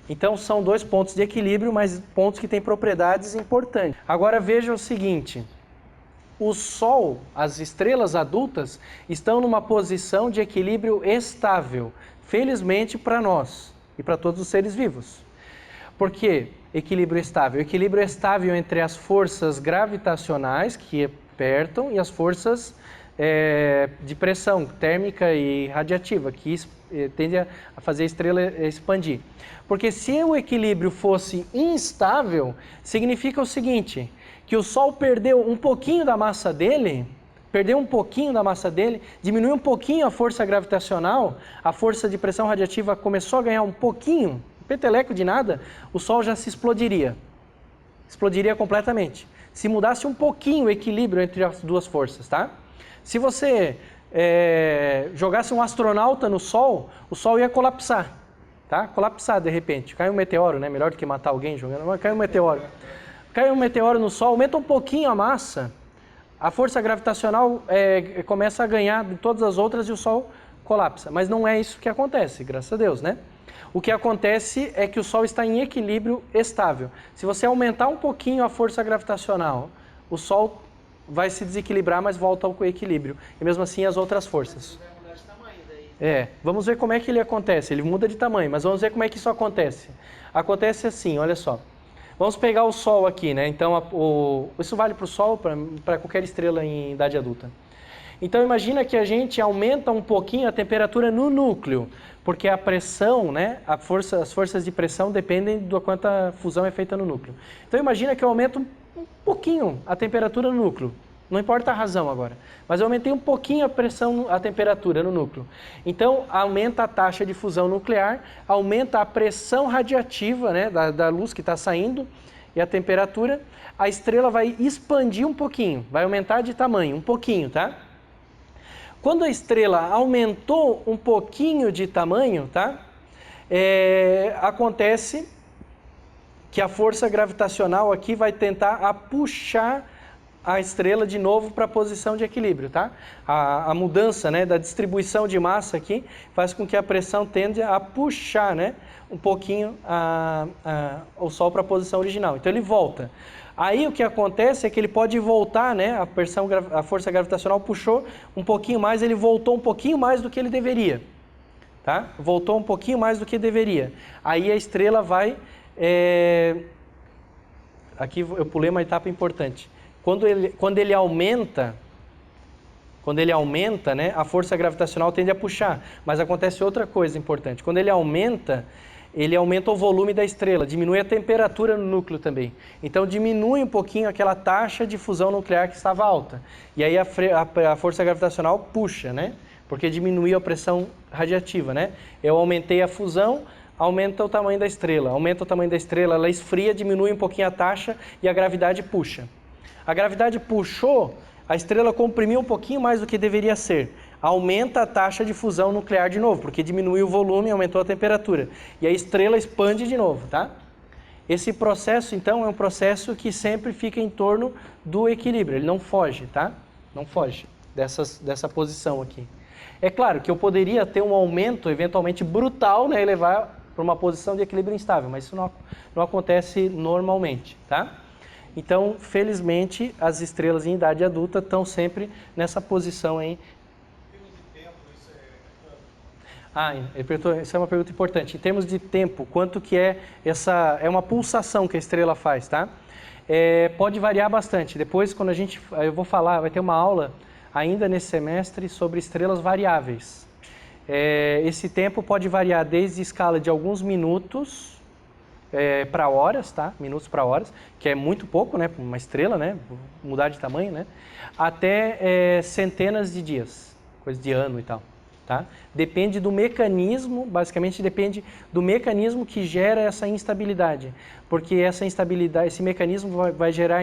Então são dois pontos de equilíbrio, mas pontos que têm propriedades importantes. Agora veja o seguinte, o Sol, as estrelas adultas, estão numa posição de equilíbrio estável, felizmente para nós e para todos os seres vivos. Por quê? Equilíbrio estável. Equilíbrio estável entre as forças gravitacionais que apertam e as forças de pressão térmica e radiativa, que tende a fazer a estrela expandir. Porque se o equilíbrio fosse instável, significa o seguinte, que o Sol perdeu um pouquinho da massa dele, diminuiu um pouquinho a força gravitacional, a força de pressão radiativa começou a ganhar um pouquinho, peteleco de nada, o Sol já se explodiria. Explodiria completamente. Se mudasse um pouquinho o equilíbrio entre as duas forças, tá? Se você jogasse um astronauta no Sol, o Sol ia colapsar, tá? Colapsar de repente. Cai um meteoro, né? Melhor do que matar alguém jogando, mas cai um meteoro. Cai um meteoro no Sol, aumenta um pouquinho a massa, a força gravitacional começa a ganhar de todas as outras e o Sol colapsa. Mas não é isso que acontece, graças a Deus, né? O que acontece é que o Sol está em equilíbrio estável. Se você aumentar um pouquinho a força gravitacional, o Sol vai se desequilibrar, mas volta ao equilíbrio. E mesmo assim as outras forças. Vai mudar de tamanho daí. Vamos ver como é que ele acontece. Ele muda de tamanho, mas vamos ver como é que isso acontece. Acontece assim, olha só. Vamos pegar o Sol aqui, né? Então, isso vale para o Sol, para qualquer estrela em idade adulta. Então, imagina que a gente aumenta um pouquinho a temperatura no núcleo, porque a pressão, né? As forças de pressão dependem do quanto a fusão é feita no núcleo. Então, imagina que eu aumento um pouquinho a temperatura no núcleo. Não importa a razão agora, mas eu aumentei um pouquinho a temperatura no núcleo. Então, aumenta a taxa de fusão nuclear, aumenta a pressão radiativa, né, da luz que está saindo e a temperatura. A estrela vai expandir um pouquinho, vai aumentar de tamanho, um pouquinho, tá? Quando a estrela aumentou um pouquinho de tamanho, tá? Acontece que a força gravitacional aqui vai tentar puxar a estrela de novo para a posição de equilíbrio, tá? A mudança, né, da distribuição de massa aqui faz com que a pressão tende a puxar, né, um pouquinho o Sol para a posição original. Então ele volta. Aí o que acontece é que ele pode voltar, né, a força gravitacional puxou um pouquinho mais, ele voltou um pouquinho mais do que ele deveria, tá? Voltou um pouquinho mais do que deveria. Aí a estrela vai... Aqui eu pulei uma etapa importante. Quando ele aumenta, né, a força gravitacional tende a puxar. Mas acontece outra coisa importante. Quando ele aumenta o volume da estrela, diminui a temperatura no núcleo também. Então diminui um pouquinho aquela taxa de fusão nuclear que estava alta. E aí a força gravitacional puxa, né? Porque diminuiu a pressão radiativa, né? Eu aumentei a fusão, aumenta o tamanho da estrela. Aumenta o tamanho da estrela, ela esfria, diminui um pouquinho a taxa e a gravidade puxa. A gravidade puxou, a estrela comprimiu um pouquinho mais do que deveria ser. Aumenta a taxa de fusão nuclear de novo, porque diminuiu o volume e aumentou a temperatura. E a estrela expande de novo, tá? Esse processo, então, é um processo que sempre fica em torno do equilíbrio. Ele não foge, tá? Não foge dessa posição aqui. É claro que eu poderia ter um aumento, eventualmente brutal, né? E levar para uma posição de equilíbrio instável, mas isso não acontece normalmente, tá? Então, felizmente, as estrelas em idade adulta estão sempre nessa posição aí. Isso é uma pergunta importante. Em termos de tempo, quanto que é essa... É uma pulsação que a estrela faz, tá? Pode variar bastante. Depois, quando eu vou falar, vai ter uma aula ainda nesse semestre sobre estrelas variáveis. Esse tempo pode variar desde escala de alguns minutos para horas, tá? Minutos para horas, que é muito pouco, né? Para uma estrela, né? Mudar de tamanho, né? Até centenas de dias, coisa de ano e tal. Tá? Depende do mecanismo, basicamente depende do mecanismo que gera essa instabilidade, porque essa instabilidade, esse mecanismo vai gerar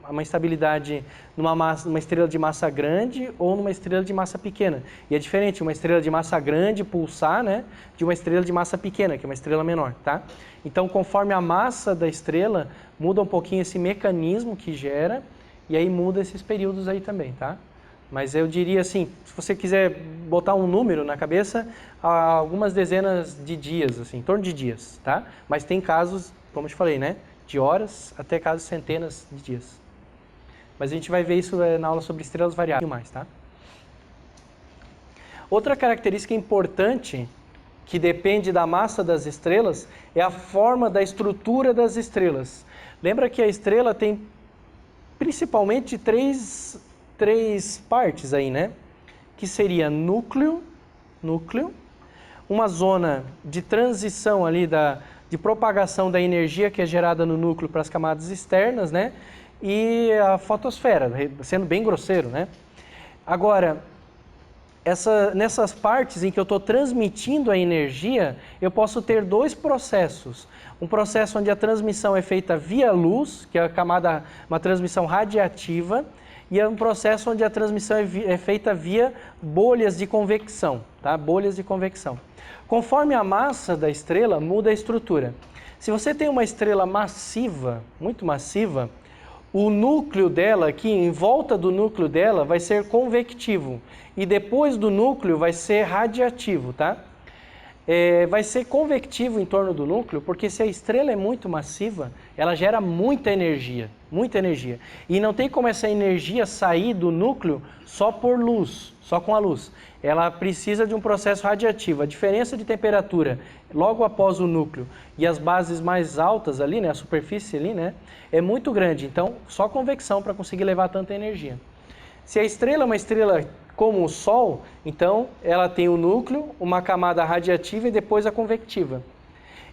uma instabilidade numa estrela de massa grande ou numa estrela de massa pequena. E é diferente uma estrela de massa grande pulsar, né, de uma estrela de massa pequena, que é uma estrela menor, tá? Então, conforme a massa da estrela, muda um pouquinho esse mecanismo que gera, e aí muda esses períodos aí também, tá? Mas eu diria assim, se você quiser botar um número na cabeça, algumas dezenas de dias, assim, em torno de dias, tá? Mas tem casos, como eu te falei, né? De horas até casos centenas de dias. Mas a gente vai ver isso na aula sobre estrelas variáveis mais, tá? Outra característica importante que depende da massa das estrelas é a forma da estrutura das estrelas. Lembra que a estrela tem principalmente três partes aí, né? Que seria núcleo, uma zona de transição ali de propagação da energia que é gerada no núcleo para as camadas externas, né? E a fotosfera, sendo bem grosseiro, né? Agora, nessas partes em que eu estou transmitindo a energia, eu posso ter dois processos. Um processo onde a transmissão é feita via luz, que é uma transmissão radiativa, e é um processo onde a transmissão é feita via bolhas de convecção, tá? Bolhas de convecção. Conforme a massa da estrela, muda a estrutura. Se você tem uma estrela massiva, muito massiva, o núcleo dela, aqui em volta do núcleo dela, vai ser convectivo. E depois do núcleo vai ser radiativo, tá? Vai ser convectivo em torno do núcleo, porque se a estrela é muito massiva, ela gera muita energia. E não tem como essa energia sair do núcleo só por luz, só com a luz. Ela precisa de um processo radiativo. A diferença de temperatura logo após o núcleo e as bases mais altas ali, né, a superfície ali, né, é muito grande. Então, só convecção para conseguir levar tanta energia. Se a estrela é uma estrela como o Sol, então ela tem o núcleo, uma camada radiativa e depois a convectiva.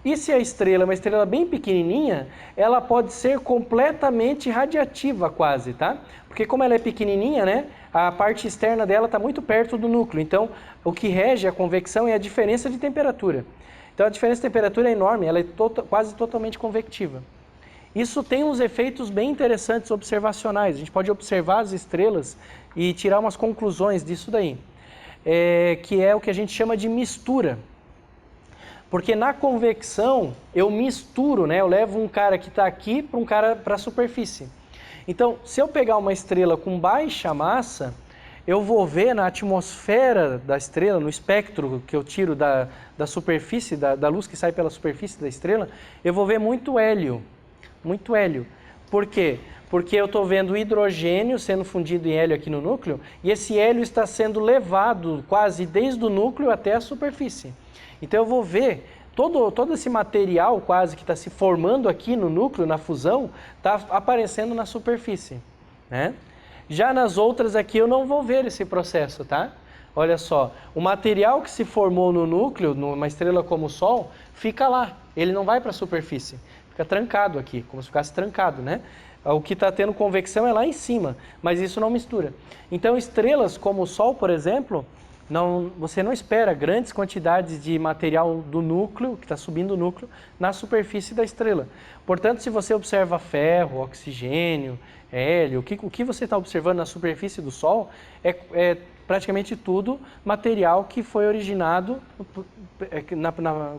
E se a estrela é uma estrela bem pequenininha, ela pode ser completamente radiativa quase, tá? Porque como ela é pequenininha, né, a parte externa dela está muito perto do núcleo. Então, o que rege a convecção é a diferença de temperatura. Então, a diferença de temperatura é enorme, ela é quase totalmente convectiva. Isso tem uns efeitos bem interessantes observacionais. A gente pode observar as estrelas e tirar umas conclusões disso daí, que é o que a gente chama de mistura. Porque na convecção eu misturo, né? Eu levo um cara que está aqui para um cara para a superfície. Então, se eu pegar uma estrela com baixa massa, eu vou ver na atmosfera da estrela, no espectro que eu tiro da superfície, da luz que sai pela superfície da estrela, eu vou ver muito hélio. Muito hélio. Por quê? Porque eu estou vendo hidrogênio sendo fundido em hélio aqui no núcleo, e esse hélio está sendo levado quase desde o núcleo até a superfície. Então eu vou ver todo esse material quase que está se formando aqui no núcleo, na fusão, está aparecendo na superfície, né? Já nas outras aqui eu não vou ver esse processo, tá? Olha só, o material que se formou no núcleo, numa estrela como o Sol, fica lá, ele não vai para a superfície, fica trancado aqui, como se ficasse trancado, né? O que está tendo convecção é lá em cima, mas isso não mistura. Então estrelas como o Sol, por exemplo, você não espera grandes quantidades de material do núcleo, que está subindo o núcleo, na superfície da estrela. Portanto, se você observa ferro, oxigênio, hélio, o que você está observando na superfície do Sol é praticamente tudo material que foi originado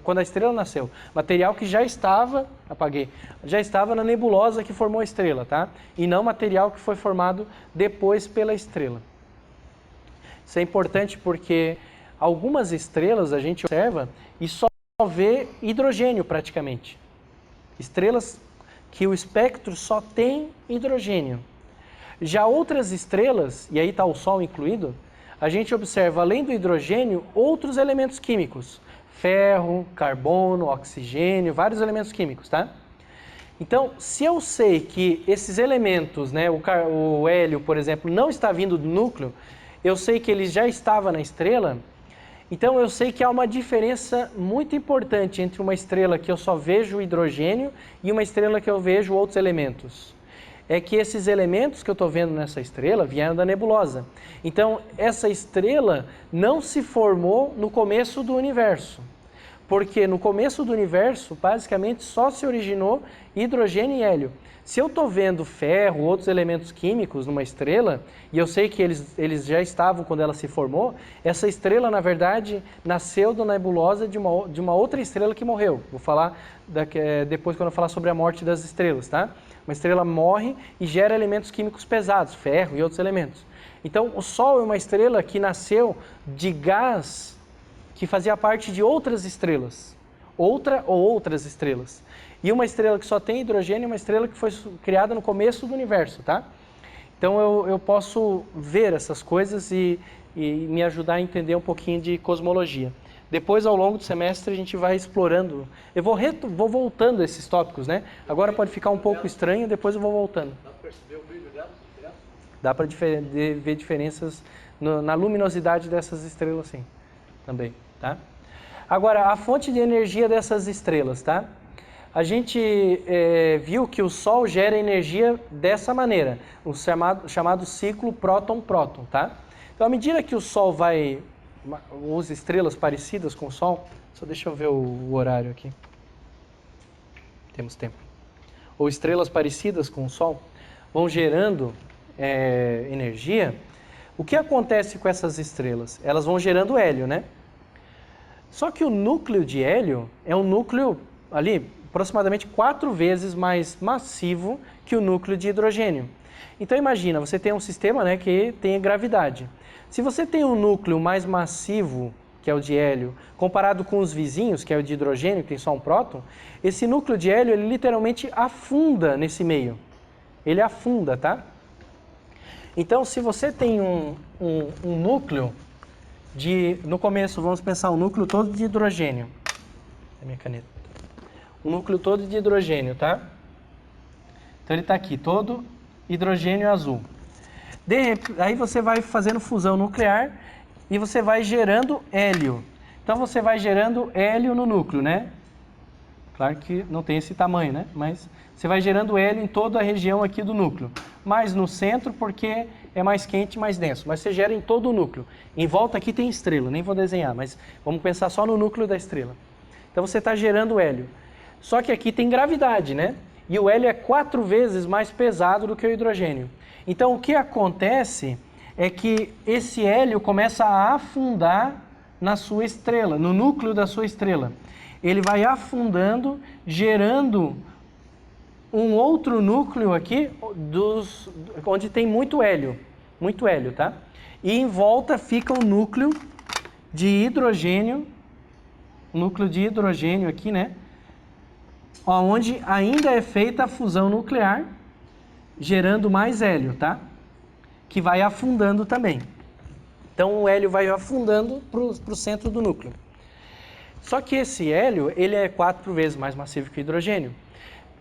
quando a estrela nasceu. Material que já estava na nebulosa que formou a estrela, tá? E não material que foi formado depois pela estrela. Isso é importante porque algumas estrelas a gente observa e só vê hidrogênio praticamente. Estrelas que o espectro só tem hidrogênio. Já outras estrelas, e aí está o Sol incluído, a gente observa, além do hidrogênio, outros elementos químicos. Ferro, carbono, oxigênio, vários elementos químicos, tá? Então, se eu sei que esses elementos, né, o hélio, por exemplo, não está vindo do núcleo, eu sei que ele já estava na estrela, então eu sei que há uma diferença muito importante entre uma estrela que eu só vejo hidrogênio e uma estrela que eu vejo outros elementos. É que esses elementos que eu estou vendo nessa estrela vieram da nebulosa. Então, essa estrela não se formou no começo do universo. Porque no começo do universo, basicamente, só se originou hidrogênio e hélio. Se eu estou vendo ferro, outros elementos químicos numa estrela, e eu sei que eles já estavam quando ela se formou, essa estrela, na verdade, nasceu da nebulosa de uma outra estrela que morreu. Vou falar depois quando eu falar sobre a morte das estrelas, tá? Uma estrela morre e gera elementos químicos pesados, ferro e outros elementos. Então, o Sol é uma estrela que nasceu de gás que fazia parte de outras estrelas. Outra ou outras estrelas. E uma estrela que só tem hidrogênio é uma estrela que foi criada no começo do universo, tá? Então, eu posso ver essas coisas e me ajudar a entender um pouquinho de cosmologia. Depois, ao longo do semestre, a gente vai explorando. Eu vou voltando a esses tópicos, né? Agora pode ficar um pouco estranho, depois eu vou voltando. Dá para perceber o brilho dela? Dá para ver diferenças na luminosidade dessas estrelas, sim, também, tá? Agora, a fonte de energia dessas estrelas, tá? A gente viu que o Sol gera energia dessa maneira, o chamado ciclo próton-próton, tá? Então, à medida que o Sol vai... Usa estrelas parecidas com o Sol. Só deixa eu ver o horário aqui. Temos tempo. Ou estrelas parecidas com o Sol vão gerando energia. O que acontece com essas estrelas? Elas vão gerando hélio, né? Só que o núcleo de hélio é um núcleo ali aproximadamente 4 vezes mais massivo que o núcleo de hidrogênio. Então imagina, você tem um sistema, né, que tem gravidade. Se você tem um núcleo mais massivo, que é o de hélio, comparado com os vizinhos, que é o de hidrogênio, que tem só um próton, esse núcleo de hélio, ele literalmente afunda nesse meio. Ele afunda, tá? Então, se você tem um núcleo no começo, vamos pensar um núcleo todo de hidrogênio. É minha caneta. Um núcleo todo de hidrogênio, tá? Então, ele está aqui, todo hidrogênio azul. Aí você vai fazendo fusão nuclear e você vai gerando hélio. Então você vai gerando hélio no núcleo, né? Claro que não tem esse tamanho, né? Mas você vai gerando hélio em toda a região aqui do núcleo. Mais no centro porque é mais quente e mais denso. Mas você gera em todo o núcleo. Em volta aqui tem estrela, nem vou desenhar, mas vamos pensar só no núcleo da estrela. Então você está gerando hélio. Só que aqui tem gravidade, né? E o hélio é 4 vezes mais pesado do que o hidrogênio. Então, o que acontece é que esse hélio começa a afundar na sua estrela, no núcleo da sua estrela. Ele vai afundando, gerando um outro núcleo aqui, onde tem muito hélio, tá? E em volta fica o núcleo de hidrogênio aqui, né? Onde ainda é feita a fusão nuclear, gerando mais hélio, tá? Que vai afundando também. Então o hélio vai afundando para o centro do núcleo. Só que esse hélio, ele é 4 vezes mais massivo que o hidrogênio.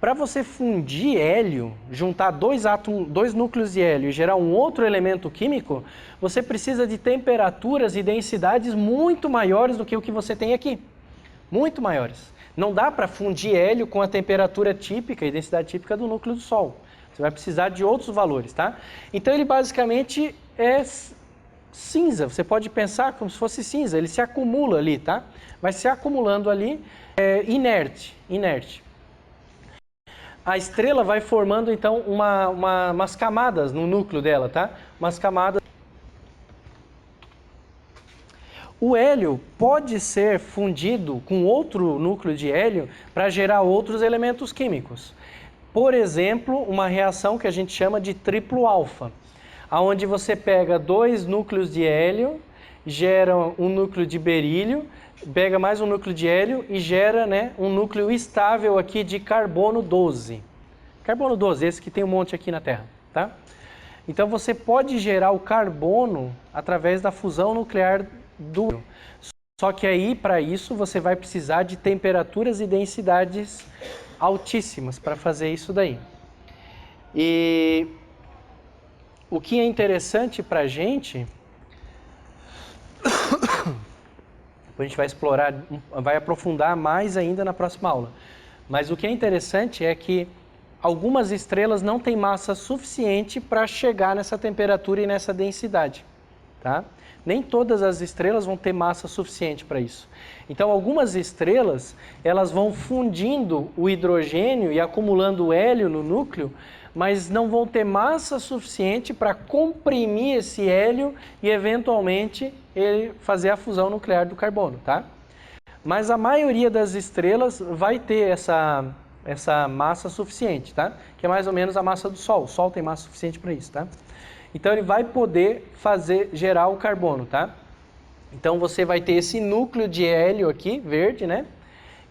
Para você fundir hélio, juntar dois núcleos de hélio e gerar um outro elemento químico, você precisa de temperaturas e densidades muito maiores do que o que você tem aqui. Muito maiores. Não dá para fundir hélio com a temperatura típica e densidade típica do núcleo do Sol. Você vai precisar de outros valores, tá? Então ele basicamente é cinza. Você pode pensar como se fosse cinza. Ele se acumula ali, tá? Vai se acumulando ali, inerte. A estrela vai formando então umas camadas no núcleo dela, tá? Umas camadas. O hélio pode ser fundido com outro núcleo de hélio para gerar outros elementos químicos. Por exemplo, uma reação que a gente chama de triplo alfa, onde você pega 2 núcleos de hélio gera um núcleo de berílio, pega mais um núcleo de hélio e gera, né, um núcleo estável aqui de carbono 12. Carbono 12, esse que tem um monte aqui na Terra, tá? Então você pode gerar o carbono através da fusão nuclear do hélio. Só que aí, para isso, você vai precisar de temperaturas e densidades altíssimas para fazer isso daí. E o que é interessante para a gente, a gente vai explorar, vai aprofundar mais ainda na próxima aula. Mas o que é interessante é que algumas estrelas não têm massa suficiente para chegar nessa temperatura e nessa densidade, tá? Nem todas as estrelas vão ter massa suficiente para isso. Então, algumas estrelas, elas vão fundindo o hidrogênio e acumulando hélio no núcleo, mas não vão ter massa suficiente para comprimir esse hélio e, eventualmente, ele fazer a fusão nuclear do carbono, tá? Mas a maioria das estrelas vai ter essa massa suficiente, tá? Que é mais ou menos a massa do Sol. O Sol tem massa suficiente para isso, tá? Então ele vai poder gerar o carbono, tá? Então você vai ter esse núcleo de hélio aqui, verde, né?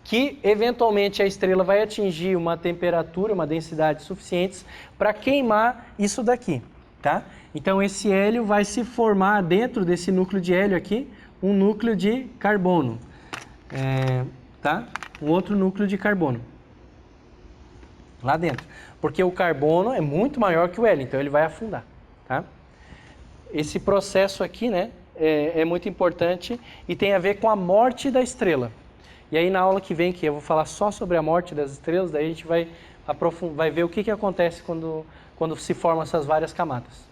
Que eventualmente a estrela vai atingir uma temperatura, uma densidade suficientes para queimar isso daqui, tá? Então esse hélio vai se formar dentro desse núcleo de hélio aqui, um núcleo de carbono, tá? Um outro núcleo de carbono lá dentro, porque o carbono é muito maior que o hélio, então ele vai afundar. Tá? Esse processo aqui, né, é muito importante e tem a ver com a morte da estrela. E aí na aula que vem, que eu vou falar só sobre a morte das estrelas, daí a gente vai ver o que acontece quando se formam essas várias camadas.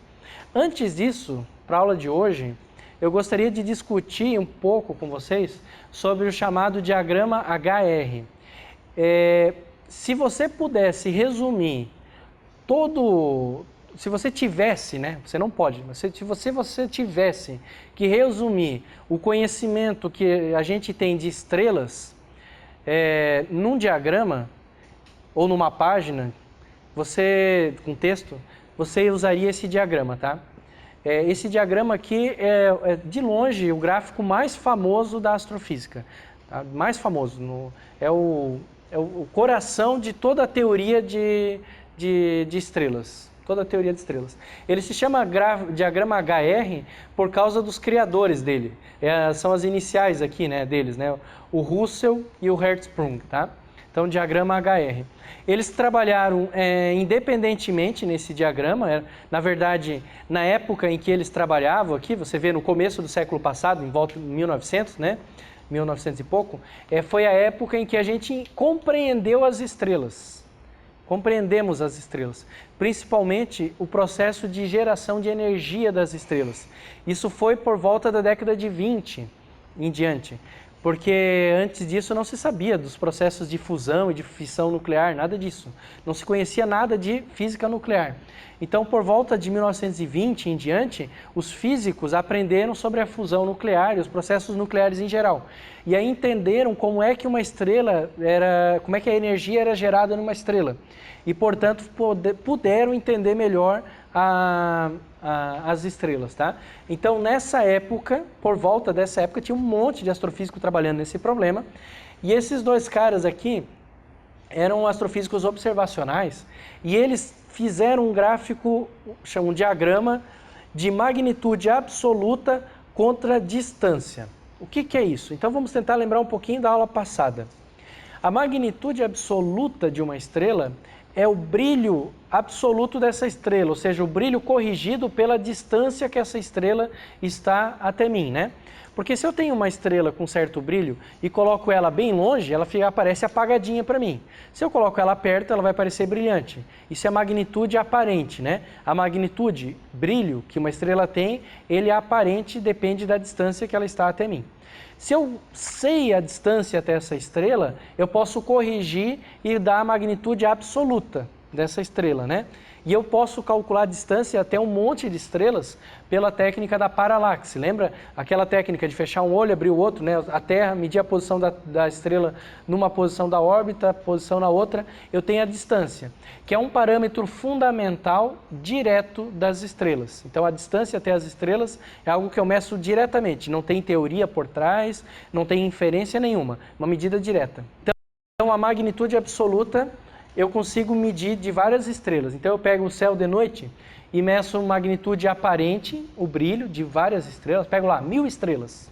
Antes disso, para a aula de hoje, eu gostaria de discutir um pouco com vocês sobre o chamado diagrama HR. Se você pudesse resumir se você tivesse, né? Você não pode, mas se você tivesse que resumir o conhecimento que a gente tem de estrelas num diagrama ou numa página, com texto, você usaria esse diagrama, tá? Esse diagrama aqui é de longe o gráfico mais famoso da astrofísica, tá? Mais famoso, é o coração de toda a teoria de estrelas. Toda a teoria de estrelas. Ele se chama diagrama HR por causa dos criadores dele. São as iniciais aqui, né, deles, né? O Russell e o Hertzsprung, tá? Então, diagrama HR. Eles trabalharam independentemente nesse diagrama. Na verdade, na época em que eles trabalhavam aqui, você vê no começo do século passado, em volta de 1900, né? 1900 e pouco, foi a época em que a gente compreendeu as estrelas. Compreendemos as estrelas, principalmente o processo de geração de energia das estrelas. Isso foi por volta da década de 20 em diante, porque antes disso não se sabia dos processos de fusão e de fissão nuclear, nada disso. Não se conhecia nada de física nuclear. Então, por volta de 1920 em diante, os físicos aprenderam sobre a fusão nuclear e os processos nucleares em geral. E aí entenderam como é que como é que a energia era gerada numa estrela. E, portanto, puderam entender melhor as estrelas, tá? Então, nessa época, por volta dessa época, tinha um monte de astrofísico trabalhando nesse problema. E esses dois caras aqui eram astrofísicos observacionais e eles fizeram um gráfico, um diagrama de magnitude absoluta contra distância. O que é isso? Então vamos tentar lembrar um pouquinho da aula passada. A magnitude absoluta de uma estrela é o brilho absoluto dessa estrela, ou seja, o brilho corrigido pela distância que essa estrela está até mim, né? Porque se eu tenho uma estrela com certo brilho e coloco ela bem longe, ela aparece apagadinha para mim. Se eu coloco ela perto, ela vai parecer brilhante. Isso é a magnitude aparente, né? A magnitude, brilho, que uma estrela tem, ele é aparente, depende da distância que ela está até mim. Se eu sei a distância até essa estrela, eu posso corrigir e dar a magnitude absoluta. dessa estrela, né? E eu posso calcular a distância até um monte de estrelas pela técnica da paralaxe. Lembra aquela técnica de fechar um olho, abrir o outro, né? A Terra, medir a posição da estrela numa posição da órbita, posição na outra, eu tenho a distância, que é um parâmetro fundamental direto das estrelas. Então a distância até as estrelas é algo que eu meço diretamente, não tem teoria por trás, não tem inferência nenhuma, uma medida direta. Então a magnitude absoluta eu consigo medir de várias estrelas. Então eu pego o céu de noite e meço a magnitude aparente, o brilho de várias estrelas. Pego lá 1000 estrelas.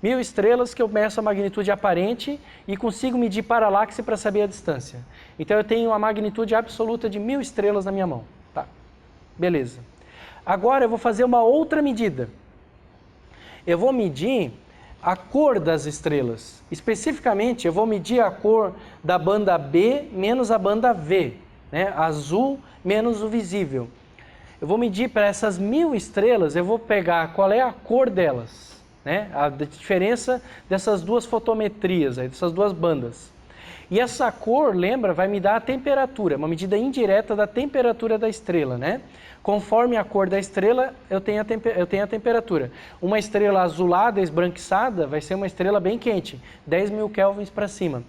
1000 estrelas que eu meço a magnitude aparente e consigo medir paralaxe para saber a distância. Então eu tenho a magnitude absoluta de 1000 estrelas na minha mão. Tá, beleza. Agora eu vou fazer uma outra medida. Eu vou medir a cor das estrelas. Especificamente, eu vou medir a cor da banda B menos a banda V, né? Azul menos o visível. Eu vou medir para essas 1000 estrelas, eu vou pegar qual é a cor delas, né? A diferença dessas duas fotometrias, aí, dessas duas bandas. E essa cor, lembra, vai me dar a temperatura, uma medida indireta da temperatura da estrela, né? Conforme a cor da estrela, eu tenho a temperatura. Uma estrela azulada, esbranquiçada, vai ser uma estrela bem quente, 10.000 kelvins para cima.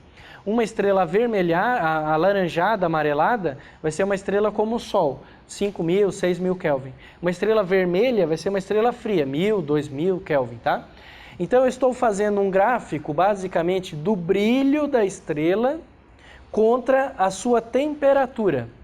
Uma estrela avermelhada, alaranjada, amarelada, vai ser uma estrela como o Sol, 5.000, 6.000 Kelvin. Uma estrela vermelha vai ser uma estrela fria, 1.000, 2.000 Kelvin, tá? Então eu estou fazendo um gráfico, basicamente, do brilho da estrela contra a sua temperatura.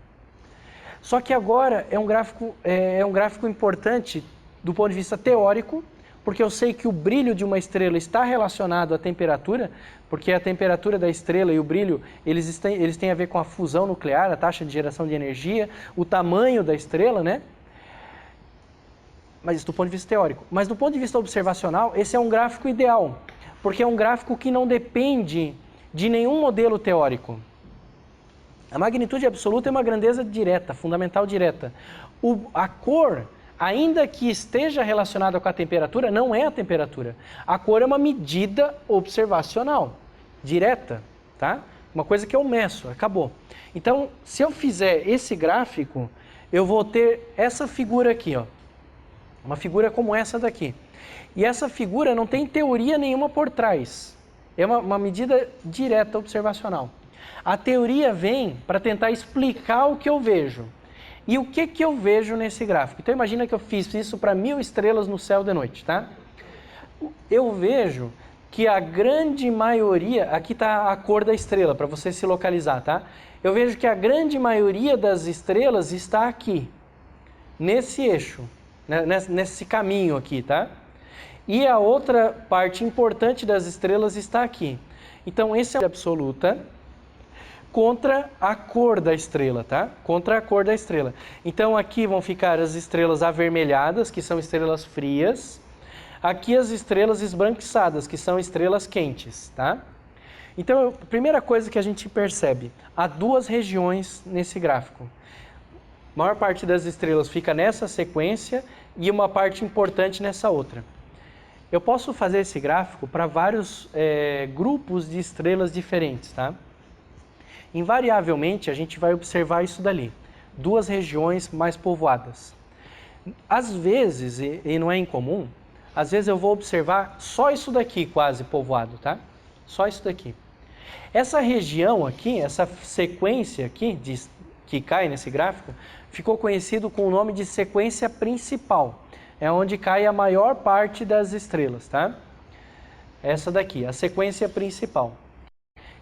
Só que agora é um gráfico importante do ponto de vista teórico, porque eu sei que o brilho de uma estrela está relacionado à temperatura, porque a temperatura da estrela e o brilho, eles têm a ver com a fusão nuclear, a taxa de geração de energia, o tamanho da estrela, né? Mas isso do ponto de vista teórico. Mas do ponto de vista observacional, esse é um gráfico ideal, porque é um gráfico que não depende de nenhum modelo teórico. A magnitude absoluta é uma grandeza direta, fundamental direta. A cor, ainda que esteja relacionada com a temperatura, não é a temperatura. A cor é uma medida observacional, direta, tá? Uma coisa que eu meço, acabou. Então, se eu fizer esse gráfico, eu vou ter essa figura aqui, ó. Uma figura como essa daqui. E essa figura não tem teoria nenhuma por trás. É uma medida direta observacional. A teoria vem para tentar explicar o que eu vejo. E o que eu vejo nesse gráfico? Então imagina que eu fiz isso para 1000 estrelas no céu de noite, tá? Eu vejo que a grande maioria... Aqui está a cor da estrela, para você se localizar, tá? Eu vejo que a grande maioria das estrelas está aqui, nesse eixo, né? Nesse caminho aqui, tá? E a outra parte importante das estrelas está aqui. Então esse é a absoluta contra a cor da estrela, tá? Contra a cor da estrela. Então aqui vão ficar as estrelas avermelhadas, que são estrelas frias. Aqui as estrelas esbranquiçadas, que são estrelas quentes, tá? Então, a primeira coisa que a gente percebe, há duas regiões nesse gráfico. A maior parte das estrelas fica nessa sequência e uma parte importante nessa outra. Eu posso fazer esse gráfico para vários grupos de estrelas diferentes, tá? Invariavelmente, a gente vai observar isso dali, duas regiões mais povoadas. Às vezes, e não é incomum, às vezes eu vou observar só isso daqui quase povoado, tá? Só isso daqui. Essa região aqui, essa sequência aqui, que cai nesse gráfico, ficou conhecido com o nome de sequência principal. É onde cai a maior parte das estrelas, tá? Essa daqui, a sequência principal.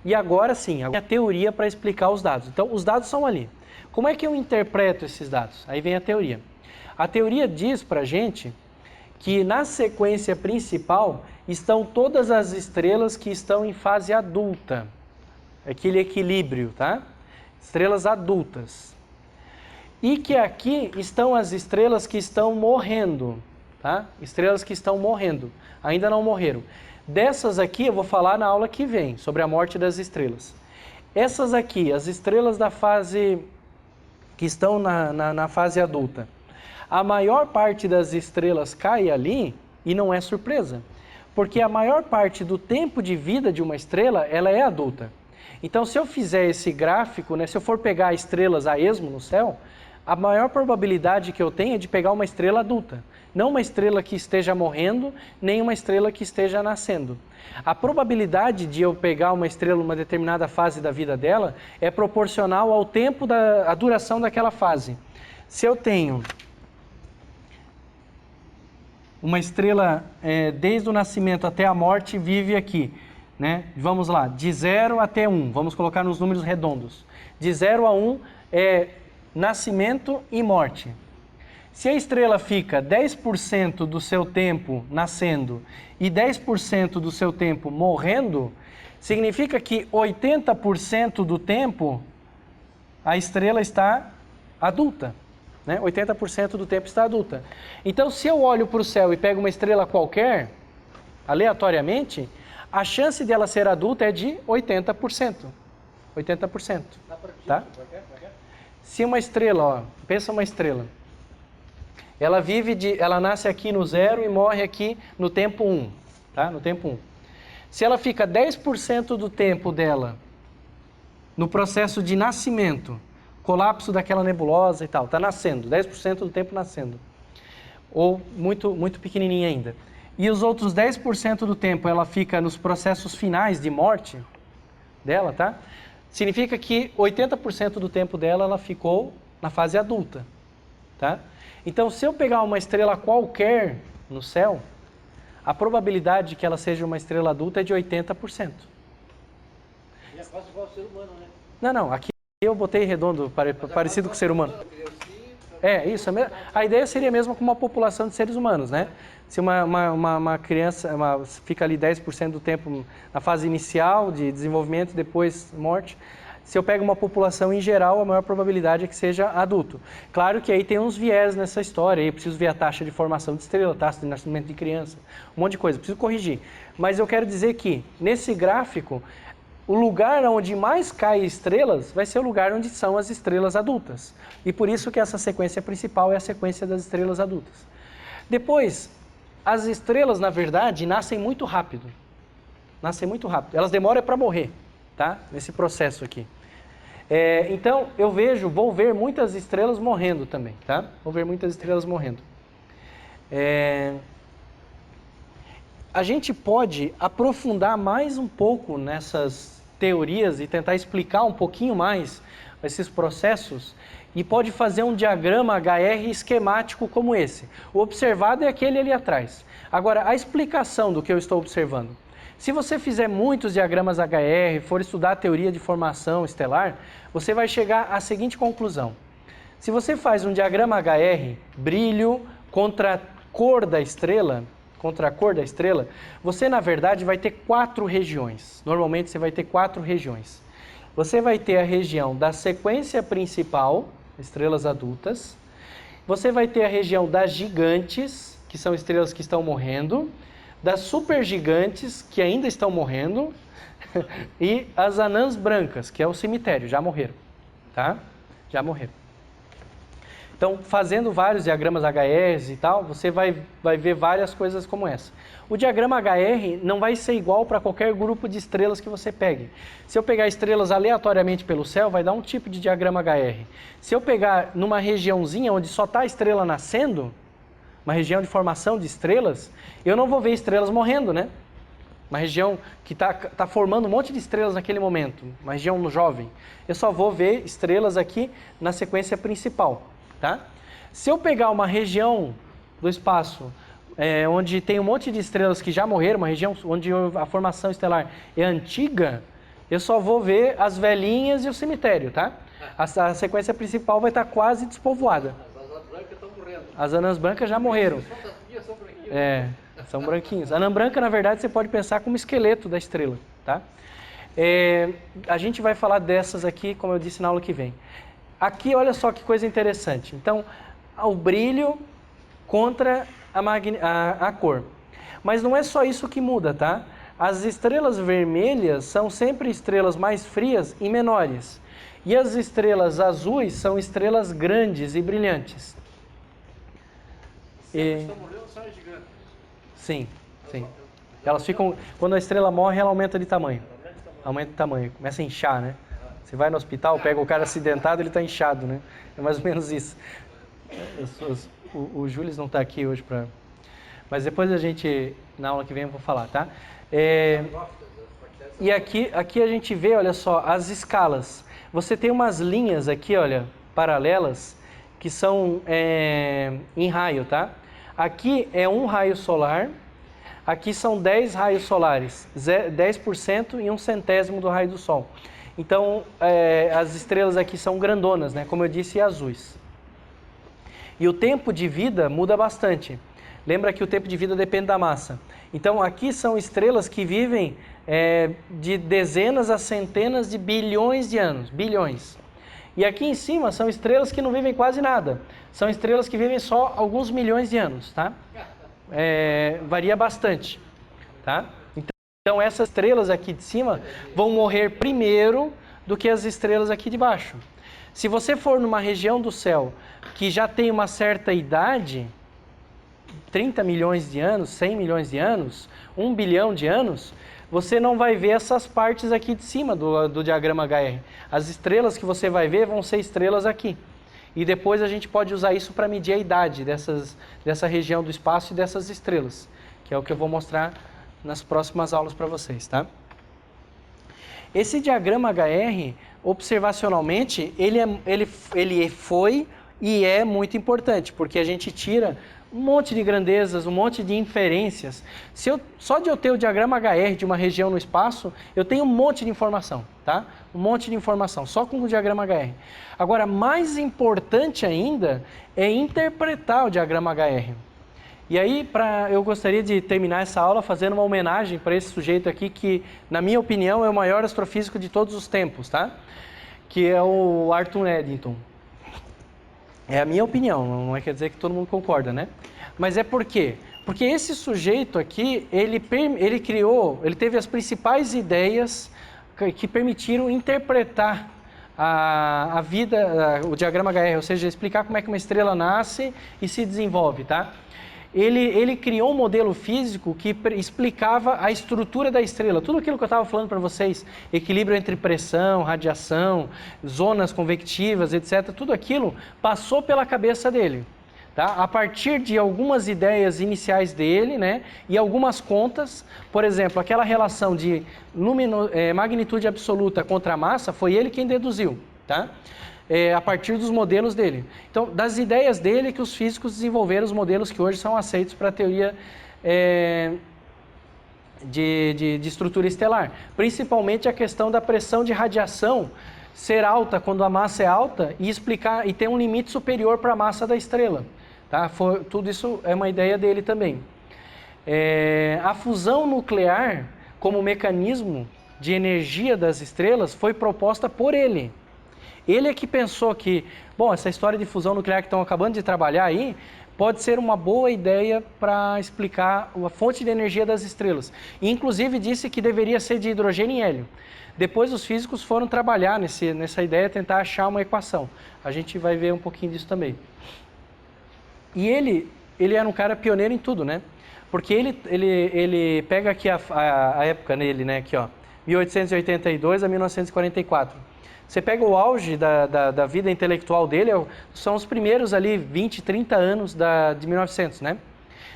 E agora sim, a teoria para explicar os dados. Então, os dados são ali. Como é que eu interpreto esses dados? Aí vem a teoria. A teoria diz para a gente que na sequência principal estão todas as estrelas que estão em fase adulta. Aquele equilíbrio, tá? Estrelas adultas. E que aqui estão as estrelas que estão morrendo, tá? Estrelas que estão morrendo, ainda não morreram. Dessas aqui eu vou falar na aula que vem, sobre a morte das estrelas. Essas aqui, as estrelas da fase, que estão na fase adulta. A maior parte das estrelas cai ali e não é surpresa. Porque a maior parte do tempo de vida de uma estrela, ela é adulta. Então, se eu fizer esse gráfico, né, se eu for pegar estrelas a esmo no céu, a maior probabilidade que eu tenho é de pegar uma estrela adulta. Não uma estrela que esteja morrendo, nem uma estrela que esteja nascendo. A probabilidade de eu pegar uma estrela numa determinada fase da vida dela é proporcional ao tempo a duração daquela fase. Se eu tenho uma estrela desde o nascimento até a morte, vive aqui, né? Vamos lá, de 0 até 1, vamos colocar nos números redondos. De 0 a 1 é nascimento e morte. Se a estrela fica 10% do seu tempo nascendo e 10% do seu tempo morrendo, significa que 80% do tempo a estrela está adulta. Né? 80% do tempo está adulta. Então, se eu olho para o céu e pego uma estrela qualquer, aleatoriamente, a chance dela ser adulta é de 80%. 80%. Tá? Se uma estrela, ó, pensa uma estrela, ela nasce aqui no 0 e morre aqui no tempo 1, tá? No tempo 1. Se ela fica 10% do tempo dela no processo de nascimento, colapso daquela nebulosa e tal, está nascendo, 10% do tempo nascendo, ou muito, muito pequenininha ainda. E os outros 10% do tempo ela fica nos processos finais de morte dela, tá? Significa que 80% do tempo dela ela ficou na fase adulta, tá? Então, se eu pegar uma estrela qualquer no céu, a probabilidade de que ela seja uma estrela adulta é de 80%. E é quase igual ao ser humano, né? Não, aqui eu botei redondo, parecido com o ser humano. Isso. A ideia seria mesmo com uma população de seres humanos, né? Se uma criança fica ali 10% do tempo na fase inicial de desenvolvimento, depois morte, se eu pego uma população em geral, a maior probabilidade é que seja adulto. Claro que aí tem uns viés nessa história, aí eu preciso ver a taxa de formação de estrela, taxa de nascimento de criança, um monte de coisa, preciso corrigir. Mas eu quero dizer que, nesse gráfico, o lugar onde mais cai estrelas vai ser o lugar onde são as estrelas adultas. E por isso que essa sequência principal é a sequência das estrelas adultas. Depois, as estrelas, na verdade, nascem muito rápido. Nascem muito rápido. Elas demoram para morrer, tá? Nesse processo aqui. Então, vou ver muitas estrelas morrendo também, tá? Vou ver muitas estrelas morrendo. A gente pode aprofundar mais um pouco nessas teorias e tentar explicar um pouquinho mais esses processos e pode fazer um diagrama HR esquemático como esse. O observado é aquele ali atrás. Agora, a explicação do que eu estou observando. Se você fizer muitos diagramas HR, for estudar a teoria de formação estelar, você vai chegar à seguinte conclusão. Se você faz um diagrama HR, brilho contra a cor da estrela, você, na verdade, vai ter 4 regiões. Normalmente, você vai ter 4 regiões. Você vai ter a região da sequência principal, estrelas adultas. Você vai ter a região das gigantes, que são estrelas que estão morrendo. Das supergigantes, que ainda estão morrendo. E as anãs brancas, que é o cemitério, já morreram. Tá? Já morreram. Então, fazendo vários diagramas HRs e tal, você vai ver várias coisas como essa. O diagrama HR não vai ser igual para qualquer grupo de estrelas que você pegue. Se eu pegar estrelas aleatoriamente pelo céu, vai dar um tipo de diagrama HR. Se eu pegar numa regiãozinha onde só está a estrela nascendo, uma região de formação de estrelas, eu não vou ver estrelas morrendo, né? Uma região que tá formando um monte de estrelas naquele momento, uma região jovem. Eu só vou ver estrelas aqui na sequência principal. Tá? Se eu pegar uma região do espaço onde tem um monte de estrelas que já morreram, uma região onde a formação estelar é antiga, eu só vou ver as velhinhas e o cemitério, tá? A sequência principal vai estar quase despovoada. As anãs brancas estão morrendo. As anãs brancas já morreram. São branquinhos. A anã branca, na verdade, você pode pensar como esqueleto da estrela, tá? A gente vai falar dessas aqui, como eu disse na aula que vem. Aqui, olha só que coisa interessante. Então, o brilho contra a cor. Mas não é só isso que muda, tá? As estrelas vermelhas são sempre estrelas mais frias e menores. E as estrelas azuis são estrelas grandes e brilhantes. Estão morrendo, são gigantes. Sim. Elas ficam... Quando a estrela morre, ela aumenta de tamanho. aumenta de tamanho, começa a inchar, né? Você vai no hospital, pega o cara acidentado, ele está inchado, né? É mais ou menos isso. O Júlio não está aqui hoje para... Mas depois a gente, na aula que vem, eu vou falar, tá? E aqui a gente vê, olha só, as escalas. Você tem umas linhas aqui, olha, paralelas, que são em raio, tá? Aqui é um raio solar, aqui são 10 raios solares, 10% e 1/100º do raio do Sol. Então, as estrelas aqui são grandonas, né? Como eu disse, azuis. E o tempo de vida muda bastante. Lembra que o tempo de vida depende da massa. Então, aqui são estrelas que vivem de dezenas a centenas de bilhões de anos. Bilhões. E aqui em cima são estrelas que não vivem quase nada. São estrelas que vivem só alguns milhões de anos, tá? Varia bastante, tá? Então, essas estrelas aqui de cima vão morrer primeiro do que as estrelas aqui de baixo. Se você for numa região do céu que já tem uma certa idade, 30 milhões de anos, 100 milhões de anos, 1 bilhão de anos, você não vai ver essas partes aqui de cima do diagrama HR. As estrelas que você vai ver vão ser estrelas aqui. E depois a gente pode usar isso para medir a idade dessa região do espaço e dessas estrelas, que é o que eu vou mostrar nas próximas aulas para vocês, tá? Esse diagrama HR, observacionalmente, ele foi e é muito importante, porque a gente tira um monte de grandezas, um monte de inferências. Só de eu ter o diagrama HR de uma região no espaço, eu tenho um monte de informação, tá? Um monte de informação, só com o diagrama HR. Agora, mais importante ainda é interpretar o diagrama HR. E aí, eu gostaria de terminar essa aula fazendo uma homenagem para esse sujeito aqui, que, na minha opinião, é o maior astrofísico de todos os tempos, tá? Que é o Arthur Eddington. É a minha opinião, não quer dizer que todo mundo concorda, né? Mas é por quê? Porque esse sujeito aqui, ele teve as principais ideias que permitiram interpretar a vida, o diagrama HR, ou seja, explicar como é que uma estrela nasce e se desenvolve, tá? Ele criou um modelo físico que explicava a estrutura da estrela. Tudo aquilo que eu estava falando para vocês, equilíbrio entre pressão, radiação, zonas convectivas, etc. Tudo aquilo passou pela cabeça dele. Tá? A partir de algumas ideias iniciais dele, né, e algumas contas, por exemplo, aquela relação de magnitude absoluta contra a massa, foi ele quem deduziu. Tá? A partir dos modelos dele. Então, das ideias dele que os físicos desenvolveram os modelos que hoje são aceitos para a teoria de estrutura estelar. Principalmente a questão da pressão de radiação ser alta quando a massa é alta e ter um limite superior para a massa da estrela. Tá? Tudo isso é uma ideia dele também. A fusão nuclear como mecanismo de energia das estrelas foi proposta por ele. Ele é que pensou que, bom, essa história de fusão nuclear que estão acabando de trabalhar aí, pode ser uma boa ideia para explicar a fonte de energia das estrelas. E, inclusive, disse que deveria ser de hidrogênio e hélio. Depois os físicos foram trabalhar nessa ideia, tentar achar uma equação. A gente vai ver um pouquinho disso também. E ele era um cara pioneiro em tudo, né? Porque ele pega aqui a época nele, né? Aqui, ó, 1882 a 1944. Você pega o auge da vida intelectual dele, são os primeiros ali 20, 30 anos de 1900, né?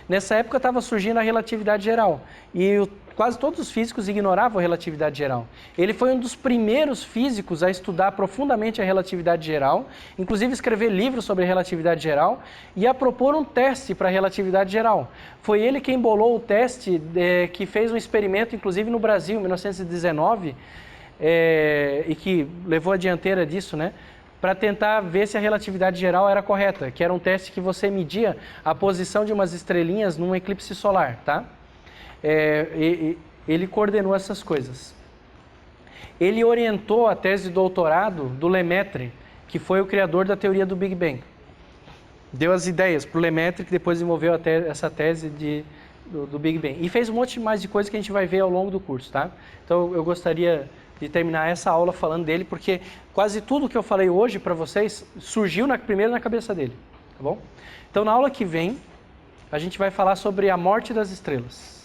Nessa época estava surgindo a relatividade geral e quase todos os físicos ignoravam a relatividade geral. Ele foi um dos primeiros físicos a estudar profundamente a relatividade geral, inclusive escrever livros sobre a relatividade geral e a propor um teste para a relatividade geral. Foi ele quem bolou o teste que fez um experimento, inclusive no Brasil, em 1919, e que levou a dianteira disso, né? Para tentar ver se a relatividade geral era correta, que era um teste que você media a posição de umas estrelinhas num eclipse solar, tá? Ele coordenou essas coisas. Ele orientou a tese de doutorado do Lemaitre, que foi o criador da teoria do Big Bang. Deu as ideias para o Lemaitre, que depois desenvolveu essa tese do Big Bang. E fez um monte mais de coisa que a gente vai ver ao longo do curso, tá? Então eu gostaria de terminar essa aula falando dele, porque quase tudo que eu falei hoje para vocês surgiu primeiro na cabeça dele, tá bom? Então na aula que vem, a gente vai falar sobre a morte das estrelas.